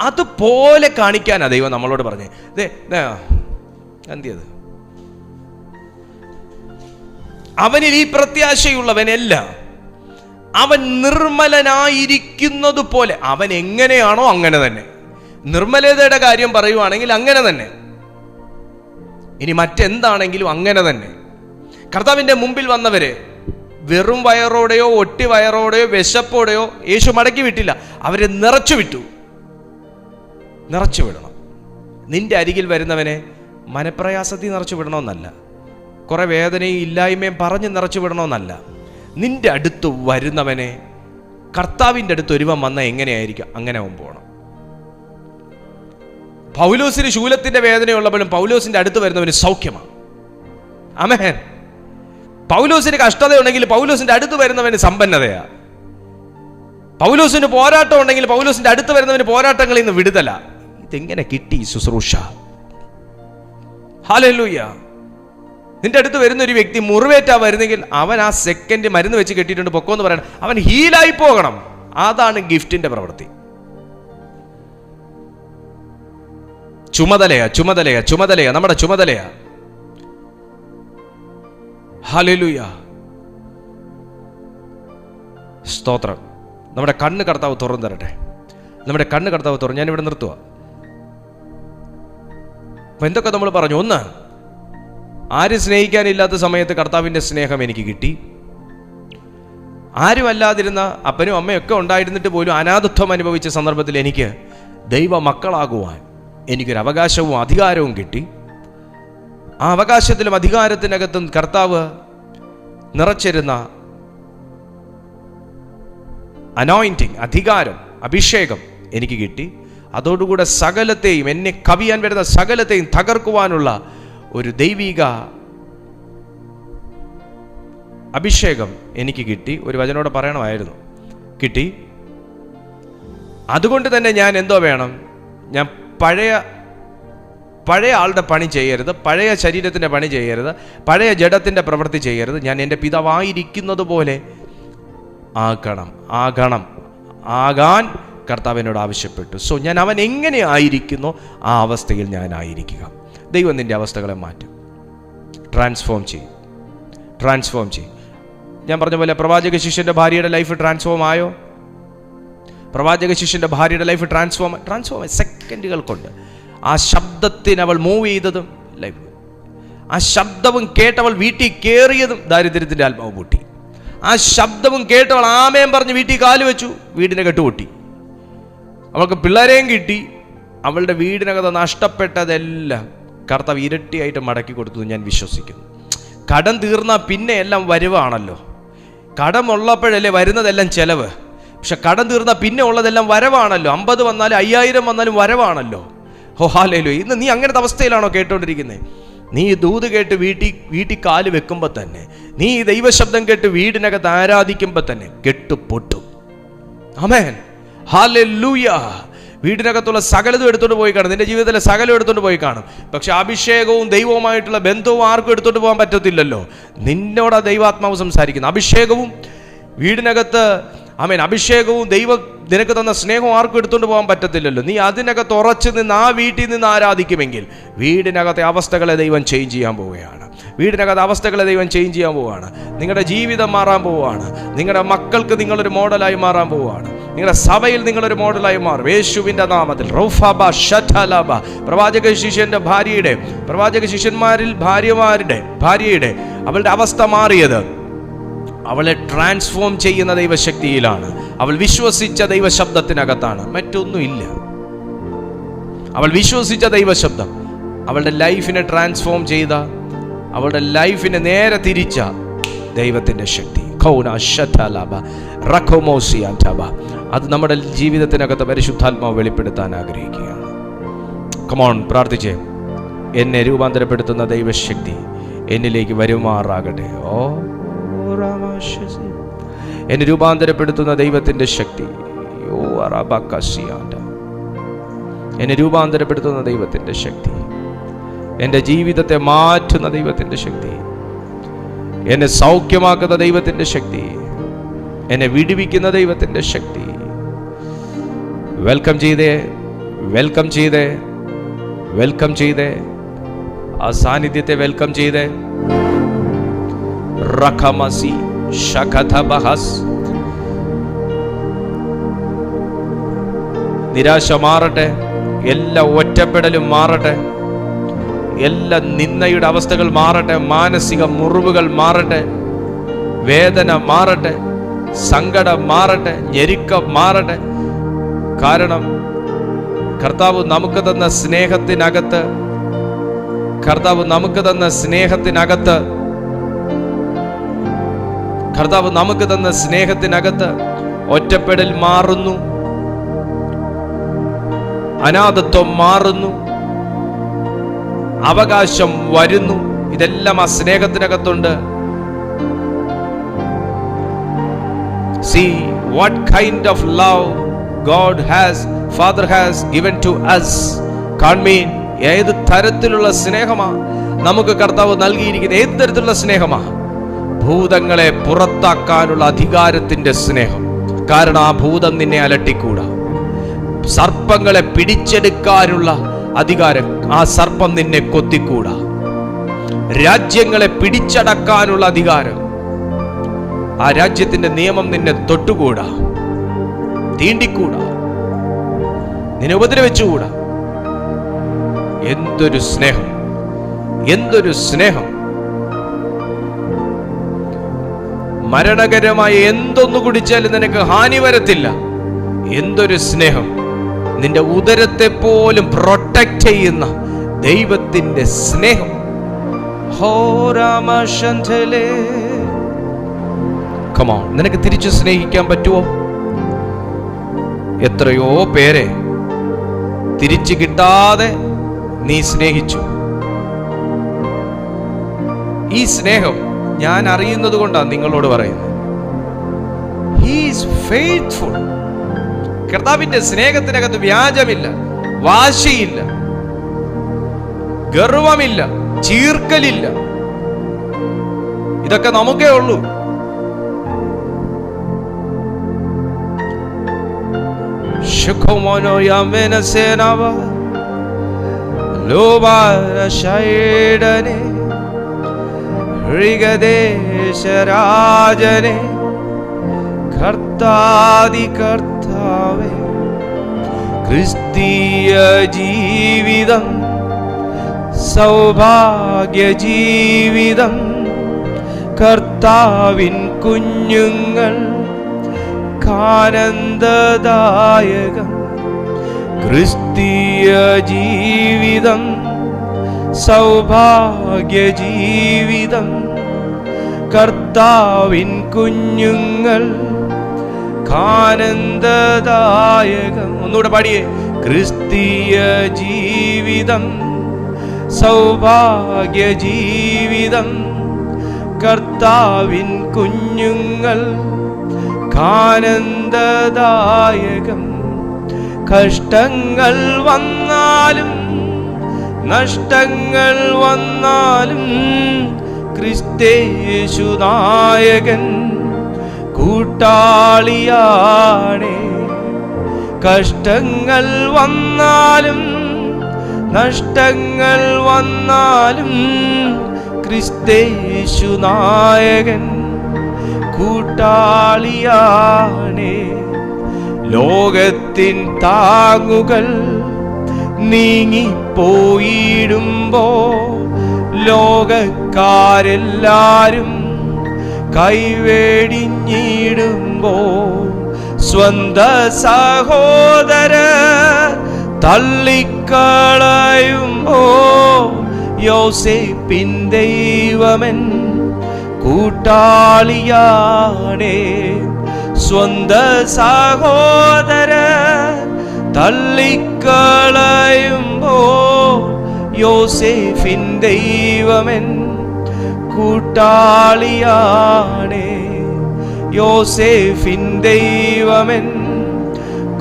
അതുപോലെ കാണിക്കാനാ ദൈവം നമ്മളോട് പറഞ്ഞേ. എന്തിയത്? അവനിൽ ഈ പ്രത്യാശയുള്ളവനല്ല, അവൻ നിർമ്മലനായിരിക്കുന്നത് പോലെ. അവൻ എങ്ങനെയാണോ അങ്ങനെ തന്നെ. നിർമ്മലതയുടെ കാര്യം പറയുവാണെങ്കിൽ അങ്ങനെ തന്നെ, ഇനി മറ്റെന്താണെങ്കിലും അങ്ങനെ തന്നെ. കർത്താവിൻ്റെ മുമ്പിൽ വന്നവരെ വെറും വയറോടെയോ ഒട്ടി വയറോടെയോ വിശപ്പോടെയോ യേശു മടക്കി വിട്ടില്ല. അവരെ നിറച്ചു വിടണം. നിന്റെ അരികിൽ വരുന്നവനെ മനപ്രയാസത്തിൽ നിറച്ചു വിടണമെന്നല്ല, കുറെ വേദനയും ഇല്ലായ്മയും പറഞ്ഞ് നിറച്ചു വിടണമെന്നല്ല. നിന്റെ അടുത്ത് വരുന്നവനെ, കർത്താവിൻ്റെ അടുത്ത് ഒരുവൻ വന്ന എങ്ങനെയായിരിക്കും അങ്ങനെ അവൻ പോകണം. പൗലോസിന് ശൂലത്തിന്റെ വേദനയുള്ളപ്പോഴും പൗലോസിന്റെ അടുത്ത് വരുന്നവന് സൗഖ്യമാണ്. ആമേൻ. പൗലോസിന് കഷ്ടതയുണ്ടെങ്കിൽ പൗലോസിന്റെ അടുത്ത് വരുന്നവന് സമ്പന്നതയാ. പൗലോസിന് പോരാട്ടം ഉണ്ടെങ്കിൽ പൗലോസിന്റെ അടുത്ത് വരുന്നവന് പോരാട്ടങ്ങളിൽ നിന്ന് വിടുതല. ഇതെങ്ങനെ കിട്ടി ശുശ്രൂഷ? ഹല്ലേലൂയ. നിന്റെ അടുത്ത് വരുന്ന ഒരു വ്യക്തി മുറിവേറ്റാ വരുന്നെങ്കിൽ അവൻ ആ സെക്കൻഡ് മരുന്ന് വെച്ച് കെട്ടിയിട്ടുണ്ട് പൊക്കോന്ന് പറയണം. അവൻ ഹീലായി പോകണം. അതാണ് ഗിഫ്റ്റിന്റെ പ്രവൃത്തി. ചുമതലയാ നമ്മുടെ ചുമതലയാ. ഹല്ലേലൂയ. സ്തോത്രം. നമ്മുടെ കണ്ണ് കർത്താവ് തുറന്നു തരട്ടെ. ഞാനിവിടെ നിർത്തുക. അപ്പൊ എന്തൊക്കെ നമ്മൾ പറഞ്ഞു? ഒന്ന്, ആരും സ്നേഹിക്കാനില്ലാത്ത സമയത്ത് കർത്താവിൻ്റെ സ്നേഹം എനിക്ക് കിട്ടി. ആരുമല്ലാതിരുന്ന അപ്പനും അമ്മയൊക്കെ ഉണ്ടായിരുന്നിട്ട് പോലും അനാഥത്വം അനുഭവിച്ച സന്ദർഭത്തിൽ എനിക്ക് ദൈവ മക്കളാകുവാൻ എനിക്കൊരു അവകാശവും അധികാരവും കിട്ടി. ആ അവകാശത്തിലും അധികാരത്തിനകത്തും കർത്താവ് നിറച്ചിരുന്ന അനോയിന്റിങ്, അധികാരം, അഭിഷേകം എനിക്ക് കിട്ടി. അതോടുകൂടെ സകലത്തെയും, എന്നെ കവിയാൻ വരുന്ന സകലത്തെയും തകർക്കുവാനുള്ള ഒരു ദൈവിക അഭിഷേകം എനിക്ക് കിട്ടി. ഒരു വചനോടെ പറയണമായിരുന്നു, കിട്ടി. അതുകൊണ്ട് തന്നെ ഞാൻ എന്തോ വേണം? ഞാൻ പഴയ ആളുടെ പണി ചെയ്യരുത്, പഴയ ശരീരത്തിൻ്റെ പണി ചെയ്യരുത്, പഴയ ജഡത്തിൻ്റെ പ്രവൃത്തി ചെയ്യരുത്. ഞാൻ എൻ്റെ പിതാവായിരിക്കുന്നത് പോലെ ആകാൻ കർത്താവിനോട് ആവശ്യപ്പെട്ടു. സോ ഞാൻ അവൻ എങ്ങനെ ആയിരിക്കുന്നോ ആ അവസ്ഥയിൽ ഞാൻ ആയിരിക്കുക. ദൈവം നിൻ്റെ അവസ്ഥകളെ മാറ്റും, ട്രാൻസ്ഫോം ചെയ്യും. ഞാൻ പറഞ്ഞ പോലെ പ്രവാചക ശിഷ്യൻ്റെ ഭാര്യയുടെ ലൈഫ് ട്രാൻസ്ഫോം ആയോ? പ്രവാചക ശിഷ്യൻ്റെ ഭാര്യയുടെ ലൈഫ് ട്രാൻസ്ഫോം സെക്കൻഡുകൾ കൊണ്ട്. ആ ശബ്ദത്തിന് അവൾ മൂവ് ചെയ്തതും ലൈഫ്, ആ ശബ്ദവും കേട്ടവൾ വീട്ടിൽ കയറിയതും ദാരിദ്ര്യത്തിൻ്റെ ആത്മാവ് പൂട്ടി. ആ ശബ്ദവും കേട്ടവൾ ആമേൻ പറഞ്ഞ് വീട്ടിൽ കാല് വെച്ചു, വീടിനെ കെട്ടുപൊട്ടി. അവൾക്ക് പിള്ളേരെയും കിട്ടി. അവളുടെ വീടിനകത്ത് നഷ്ടപ്പെട്ടതെല്ലാം കർത്താവ് ഇരട്ടിയായിട്ട് മടക്കി കൊടുത്തു ഞാൻ വിശ്വസിക്കുന്നു. കടം തീർന്നാൽ പിന്നെ എല്ലാം വരവാണല്ലോ. കടമുള്ളപ്പോഴല്ലേ വരുന്നതെല്ലാം ചെലവ്. പക്ഷെ കടം തീർന്നാൽ പിന്നെ ഉള്ളതെല്ലാം വരവാണല്ലോ. 50 വന്നാലും 5000 വന്നാലും വരവാണല്ലോ. ഹല്ലേലൂയ. ഇന്ന് നീ അങ്ങനത്തെ അവസ്ഥയിലാണോ കേട്ടോണ്ടിരിക്കുന്നത്? നീ ദൂത് കേട്ട് വീട്ടിൽ കാല് വെക്കുമ്പോൾ തന്നെ, നീ ദൈവശബ്ദം കേട്ട് വീടിനകത്ത് ആരാധിക്കുമ്പോൾ തന്നെ കെട്ടുപൊട്ടും. ആമേൻ, ഹല്ലേലൂയ. വീടിനകത്തുള്ള സകലതും എടുത്തോണ്ട് പോയി കാണും, നിന്റെ ജീവിതത്തിലെ സകലം എടുത്തോണ്ട് പോയി കാണും. പക്ഷെ അഭിഷേകവും ദൈവവുമായിട്ടുള്ള ബന്ധവും ആർക്കും എടുത്തോണ്ട് പോകാൻ പറ്റത്തില്ലല്ലോ. നിന്നോടാ ദൈവാത്മാവ് സംസാരിക്കുന്നു. അഭിഷേകവും വീടിനകത്ത്, ആമേൻ, അഭിഷേകവും ദൈവം നിനക്ക് തന്ന സ്നേഹവും ആർക്കും എടുത്തുകൊണ്ട് പോകാൻ പറ്റത്തില്ലല്ലോ. നീ അതിനകത്ത് ഉറച്ചു നിന്ന് ആ വീട്ടിൽ നിന്ന് ആരാധിക്കുമെങ്കിൽ വീടിനകത്തെ അവസ്ഥകളെ ദൈവം ചേഞ്ച് ചെയ്യാൻ പോവുകയാണ്. വീടിനകത്ത് അവസ്ഥകളെ ദൈവം ചേഞ്ച് ചെയ്യാൻ പോവുകയാണ്. നിങ്ങളുടെ ജീവിതം മാറാൻ പോവുകയാണ്. നിങ്ങളുടെ മക്കൾക്ക് നിങ്ങളൊരു മോഡലായി മാറാൻ പോവുകയാണ്. നിങ്ങളുടെ സഭയിൽ നിങ്ങളൊരു മോഡലായി മാറും യേശുവിൻ്റെ നാമത്തിൽ. റൗഫാബ ഷഠലബ. പ്രവാചക ശിഷ്യന്മാരിൽ ഭാര്യയുടെ അവളുടെ അവസ്ഥ മാറിയത് അവളെ ട്രാൻസ്ഫോം ചെയ്യുന്ന ദൈവശക്തിയിലാണ്. അവൾ വിശ്വസിച്ച ദൈവശബ്ദത്തിനകത്താണ്, മറ്റൊന്നുമില്ല. അവൾ വിശ്വസിച്ച ദൈവശബ്ദം അവളുടെ ലൈഫിനെ ട്രാൻസ്ഫോം ചെയ്ത, അവളുടെ ലൈഫിനെ നേരെ തിരിച്ച ദൈവത്തിൻ്റെ ശക്തി. അത് നമ്മുടെ ജീവിതത്തിനകത്ത് പരിശുദ്ധാത്മാവ് വെളിപ്പെടുത്താൻ ആഗ്രഹിക്കുകയാണ്. കമോൺ, പ്രാർത്ഥിച്ചേ. എന്നെ രൂപാന്തരപ്പെടുത്തുന്ന ദൈവശക്തി എന്നിലേക്ക് വരുമാറാകട്ടെ. എന്നെ രൂപാന്തരപ്പെടുത്തുന്ന ദൈവത്തിൻ്റെ ശക്തി, എന്നെ രൂപാന്തരപ്പെടുത്തുന്ന ദൈവത്തിൻ്റെ ശക്തി, എൻ്റെ ജീവിതത്തെ മാറ്റുന്ന ദൈവത്തിൻ്റെ ശക്തി, എന്നെ സൗഖ്യമാക്കുന്ന ദൈവത്തിൻ്റെ ശക്തി, എന്നെ വിടുവിക്കുന്ന ദൈവത്തിൻ്റെ ശക്തി. വെൽക്കം ചെയ്തേ ആ സാന്നിധ്യത്തെ വെൽക്കം ചെയ്തേ. റഖമസി ശഖതബഹസ്. നിരാശ മാറട്ടെ, എല്ലാ ഒറ്റപ്പെടലും മാറട്ടെ, എല്ലാ നിന്ദയുടെ അവസ്ഥകൾ മാറട്ടെ, മാനസിക മുറിവുകൾ മാറട്ടെ, വേദന മാറട്ടെ, സങ്കടം മാറട്ടെ, ഞെരുക്കം മാറട്ടെ. കാരണം കർത്താവ് നമുക്ക് തന്ന സ്നേഹത്തിനകത്ത് ഒറ്റപ്പെടൽ മാറുന്നു, അനാഥത്വം മാറുന്നു, അവകാശം വരുന്നു. ഇതെല്ലാം ആ സ്നേഹത്തിനകത്തുണ്ട്. See what kind of love Father has given to us. കാൺമീൻ, ഏത് തരത്തിലുള്ള സ്നേഹമാ നമുക്ക് കർത്താവ് നൽകിയിരിക്കുന്നത്. ഏത് തരത്തിലുള്ള സ്നേഹമാ? ഭൂതങ്ങളെ പുറത്താക്കാനുള്ള അധികാരത്തിന്റെ സ്നേഹം. കാരണം ആ ഭൂതം നിന്നെ അലട്ടിക്കൂടാ. സർപ്പങ്ങളെ പിടിച്ചെടുക്കാനുള്ള അധികാരം, ആ സർപ്പം നിന്നെ കൊത്തിക്കൂടാ. രാജ്യങ്ങളെ പിടിച്ചടക്കാനുള്ള അധികാരം, ആ രാജ്യത്തിന്റെ നിയമം നിന്നെ തൊട്ടുകൂടാ, തീണ്ടിക്കൂടാ, നിന്നെ ഉപദ്രവിച്ചുകൂടാ. എന്തൊരു സ്നേഹം, എന്തൊരു സ്നേഹം! മരണകരമായ എന്തൊന്നു കുടിച്ചാലും നിനക്ക് ഹാനി വരത്തില്ല. എന്തൊരു സ്നേഹം! നിന്റെ ഉദരത്തെ പോലും പ്രൊട്ടക്ട് ചെയ്യുന്ന ദൈവത്തിന്റെ സ്നേഹം. Come on, നിനക്ക് തിരിച്ചു സ്നേഹിക്കാൻ പറ്റുമോ? എത്രയോ പേരെ തിരിച്ചു കിട്ടാതെ നീ സ്നേഹിച്ചു. ഈ സ്നേഹം ഞാൻ അറിയുന്നത് കൊണ്ടാണ് നിങ്ങളോട് പറയുന്നത്. He is faithful. കർത്താവിന്റെ സ്നേഹത്തിനകത്ത് വ്യാജമില്ല, വാശിയില്ല, ഗർവമില്ല, ചീർക്കലില്ല. ഇതൊക്കെ നമുക്കേ ഉള്ളൂ. ഋഗദേശരാജനെ, കർത്താദി കർത്താവേ, ക്രിസ്തീയ ജീവിതം സൗഭാഗ്യ ജീവിതം, കർത്താവിൻ കുഞ്ഞുങ്ങൾ ആനന്ദദായകം. ക്രിസ്തീയ ജീവിതം സൗഭാഗ്യ ജീവിതം, കർത്താവിൻ കുഞ്ഞുങ്ങൾ ആനന്ദദായകം. ഒന്നുകൂടെ പാടിയേ. ക്രിസ്തീയ ജീവിതം സൗഭാഗ്യ ജീവിതം കർത്താവിൻ കുഞ്ഞുങ്ങൾ ആനന്ദദായകം. കഷ്ടങ്ങൾ വന്നാലും നഷ്ടങ്ങൾ വന്നാലും ക്രിസ്തയേശു നായകൻ കൂട്ടാളിയാണേ. കഷ്ടങ്ങൾ വന്നാലും നഷ്ടങ്ങൾ വന്നാലും ക്രിസ്തയേശു നായകൻ കൂട്ടാളിയാണേ. ലോകത്തിൻ താങ്ങുകൾ നീങ്ങിപ്പോയിടുമ്പോ ലോകക്കാരെല്ലാരും കൈവേടിഞ്ഞിടുമ്പോ സ്വന്ത സഹോദര തള്ളിക്കളയുമ്പോ യോസേപ്പിൻ ദൈവമൻ കൂട്ടാളിയാണേ. സ്വന്ത സഹോദര തള്ളിക്കളയുമ്പോ യോസേഫിൻ ദൈവമൻ കൂട്ടാളിയാണേ. യോസേഫിൻ ദൈവമൻ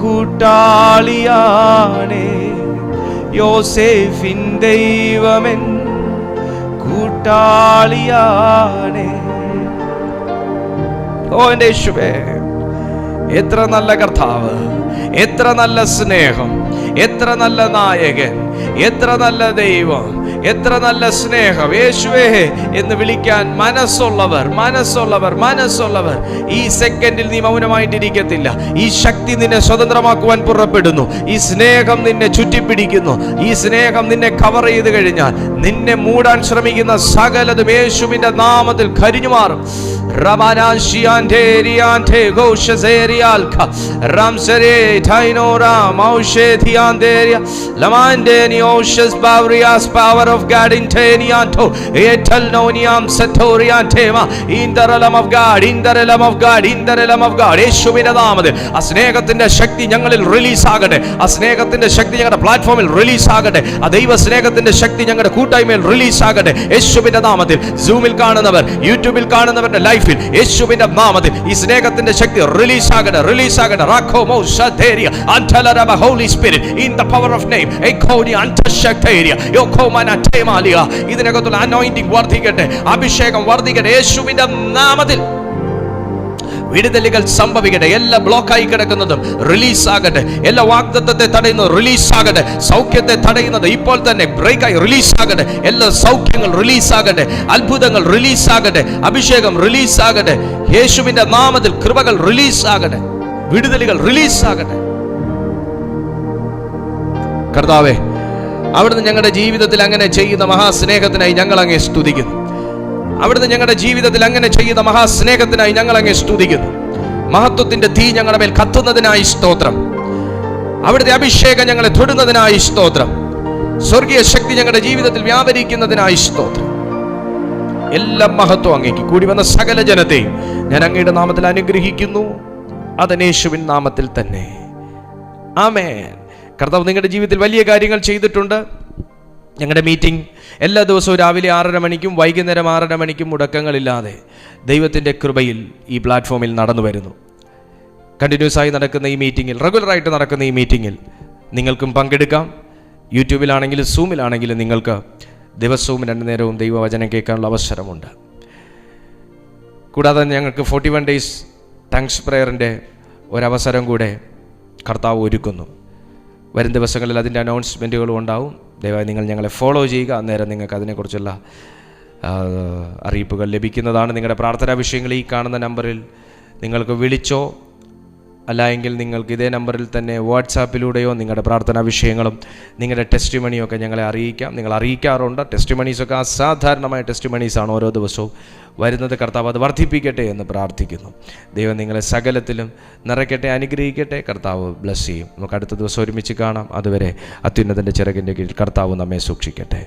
കൂട്ടാളിയാണേ. യോസേഫിൻ ദൈവമൻ കൂട്ടാളിയാണേ. ഓ എൻ്റെ യേശുവേ, എത്ര നല്ല കർത്താവ്, എത്ര നല്ല സ്നേഹം, എത്ര നല്ല നായകൻ, എത്ര നല്ല ദൈവം, എത്ര നല്ല സ്നേഹം. യേശുവേ എന്ന് വിളിക്കാൻ മനസ്സുള്ളവർ ഈ സെക്കൻഡിൽ നീ മൗനമായിട്ടിരിക്കത്തില്ല. ഈ ശക്തി നിന്നെ സ്വതന്ത്രമാക്കുവാൻ പുറപ്പെടുന്നു. ഈ സ്നേഹം നിന്നെ ചുറ്റിപ്പിടിക്കുന്നു. ഈ സ്നേഹം നിന്നെ കവർ ചെയ്ത് കഴിഞ്ഞാൽ നിന്നെ മൂടാൻ ശ്രമിക്കുന്ന സകലതും യേശുവിന്റെ നാമത്തിൽ കരിഞ്ഞു മാറും. Power of God in Tenianto, Etelnoniam Satoriantema, in the realm of God, in the realm of God, in the realm of God. യേശുവിന്റെ നാമത്തിൽ ആ സ്നേഹത്തിന്റെ ശക്തി ഞങ്ങളിൽ റിലീസ് ആകട്ടെ. ആ സ്നേഹത്തിന്റെ ശക്തി ഞങ്ങളുടെ പ്ലാറ്റ്ഫോമിൽ റിലീസ് ആകട്ടെ. ആ ദൈവ സ്നേഹത്തിന്റെ ശക്തി ഞങ്ങളുടെ കൂട്ടായ്മയിൽ റിലീസ് ആകട്ടെ. യേശുവിന്റെ നാമത്തിൽ സൂമിൽ കാണുന്നവർ, യൂട്യൂബിൽ കാണുന്നവരുടെ ലൈഫിൽ യേശുവിന്റെ നാമത്തിൽ ഈ സ്നേഹത്തിന്റെ ശക്തി റിലീസ് ആകട്ടെ. Rakomo Shaderia, Antalaraba Holy Spirit, in the power of name, Ekoni Antashakteria, Yokomana Temalia. ഇതിനകത്തുള്ള അനോയിന്റിംഗ് വർദ്ധിക്കട്ടെ, അഭിഷേകം വർദ്ധിക്കട്ടെ. യേശുവിന്റെ നാമത്തിൽ വിടുതലുകൾ സംഭവിക്കട്ടെ. എല്ലാ ബ്ലോക്കായി കിടക്കുന്നതും റിലീസ് ആകട്ടെ. എല്ലാ വാഗ്ദത്തത്തെ തടയുന്നത് റിലീസ് ആകട്ടെ. സൗഖ്യത്തെ തടയുന്നത് ഇപ്പോൾ തന്നെ ബ്രേക്കായി റിലീസ് ആകട്ടെ. എല്ലാ സൗഖ്യങ്ങൾ റിലീസ് ആകട്ടെ. അത്ഭുതങ്ങൾ റിലീസ് ആകട്ടെ. അഭിഷേകം റിലീസ് ആകട്ടെ. യേശുവിന്റെ നാമത്തിൽ കൃപകൾ റിലീസ് ആകട്ടെ. വിടുതലുകൾ റിലീസ് ആകട്ടെ. കർത്താവേ, അവിടുന്ന് ഞങ്ങളുടെ ജീവിതത്തിൽ അങ്ങനെ ചെയ്യുന്ന മഹാസ്നേഹത്തിനായി ഞങ്ങൾ അങ്ങേ സ്തുതിക്കുന്നു. അവിടുന്ന് ഞങ്ങളുടെ ജീവിതത്തിൽ അങ്ങനെ ചെയ്യുന്ന മഹാസ്നേഹത്തിനായി ഞങ്ങൾ അങ്ങേ സ്തുതിക്കുന്നു. മഹത്വത്തിന്റെ തീ ഞങ്ങളുടെ മേൽ കത്തുന്നതിനായി സ്തോത്രം. അവിടുത്തെ അഭിഷേകം ഞങ്ങളെ തൊടുന്നതിനായി സ്തോത്രം. സ്വർഗീയ ശക്തി ഞങ്ങളുടെ ജീവിതത്തിൽ വ്യാപരിക്കുന്നതിനായി സ്തോത്രം. എല്ലാ മഹത്വം അങ്ങേക്ക്. കൂടി വന്ന സകല ജനത്തെയും ഞാൻ അങ്ങയുടെ നാമത്തിൽ അനുഗ്രഹിക്കുന്നു. യേശുവിൻ നാമത്തിൽ തന്നെ. ആമേൻ. കർത്താവ് നിങ്ങളുടെ ജീവിതത്തിൽ വലിയ കാര്യങ്ങൾ ചെയ്തിട്ടുണ്ട്. ഞങ്ങളുടെ മീറ്റിംഗ് എല്ലാ ദിവസവും രാവിലെ 6:30 മണിക്കും വൈകുന്നേരം 6:30 മണിക്കും മുടക്കങ്ങളില്ലാതെ ദൈവത്തിൻ്റെ കൃപയിൽ ഈ പ്ലാറ്റ്ഫോമിൽ നടന്നു വരുന്നു. കണ്ടിന്യൂസ് ആയി നടക്കുന്ന ഈ മീറ്റിങ്ങിൽ, റെഗുലറായിട്ട് നടക്കുന്ന ഈ മീറ്റിങ്ങിൽ നിങ്ങൾക്കും പങ്കെടുക്കാം. യൂട്യൂബിലാണെങ്കിലും സൂമിലാണെങ്കിലും നിങ്ങൾക്ക് ദിവസവും 2 നേരവും ദൈവവചനം കേൾക്കാനുള്ള അവസരമുണ്ട്. കൂടാതെ ഞങ്ങൾക്ക് 41 ഡേയ്സ് താങ്ക്സ് പ്രയറിൻ്റെ ഒരവസരം കൂടെ കർത്താവ് ഒരുക്കുന്നു. വരും ദിവസങ്ങളിൽ അതിൻ്റെ അനൗൺസ്മെൻറ്റുകളും ഉണ്ടാവും. ദയവായി നിങ്ങൾ ഞങ്ങളെ ഫോളോ ചെയ്യുക. അന്നേരം നിങ്ങൾക്ക് അതിനെക്കുറിച്ചുള്ള അറിയിപ്പുകൾ ലഭിക്കുന്നതാണ്. നിങ്ങളുടെ പ്രാർത്ഥനാ വിഷയങ്ങൾ ഈ കാണുന്ന നമ്പറിൽ നിങ്ങൾക്ക് വിളിച്ചോ അല്ലായെങ്കിൽ നിങ്ങൾക്ക് ഇതേ നമ്പറിൽ തന്നെ വാട്സാപ്പിലൂടെയോ നിങ്ങളുടെ പ്രാർത്ഥനാ വിഷയങ്ങളും നിങ്ങളുടെ ടെസ്റ്റിമണിയും ഒക്കെ ഞങ്ങളെ അറിയിക്കാം. നിങ്ങൾ അറിയിക്കാറുണ്ട്. ടെസ്റ്റിമണീസൊക്കെ അസാധാരണമായ ടെസ്റ്റിമണീസാണ് ഓരോ ദിവസവും വരുന്നത്. കർത്താവ് അത് വർദ്ധിപ്പിക്കട്ടെ എന്ന് പ്രാർത്ഥിക്കുന്നു. ദൈവം നിങ്ങളെ സകലത്തിലും നിറയ്ക്കട്ടെ, അനുഗ്രഹിക്കട്ടെ. കർത്താവ് ബ്ലസ് ചെയ്യും. നമുക്ക് അടുത്ത ദിവസം ഒരുമിച്ച് കാണാം. അതുവരെ അത്യുന്നതൻ്റെ ചിറകിൻ്റെ കീഴിൽ കർത്താവ് നമ്മെ സൂക്ഷിക്കട്ടെ.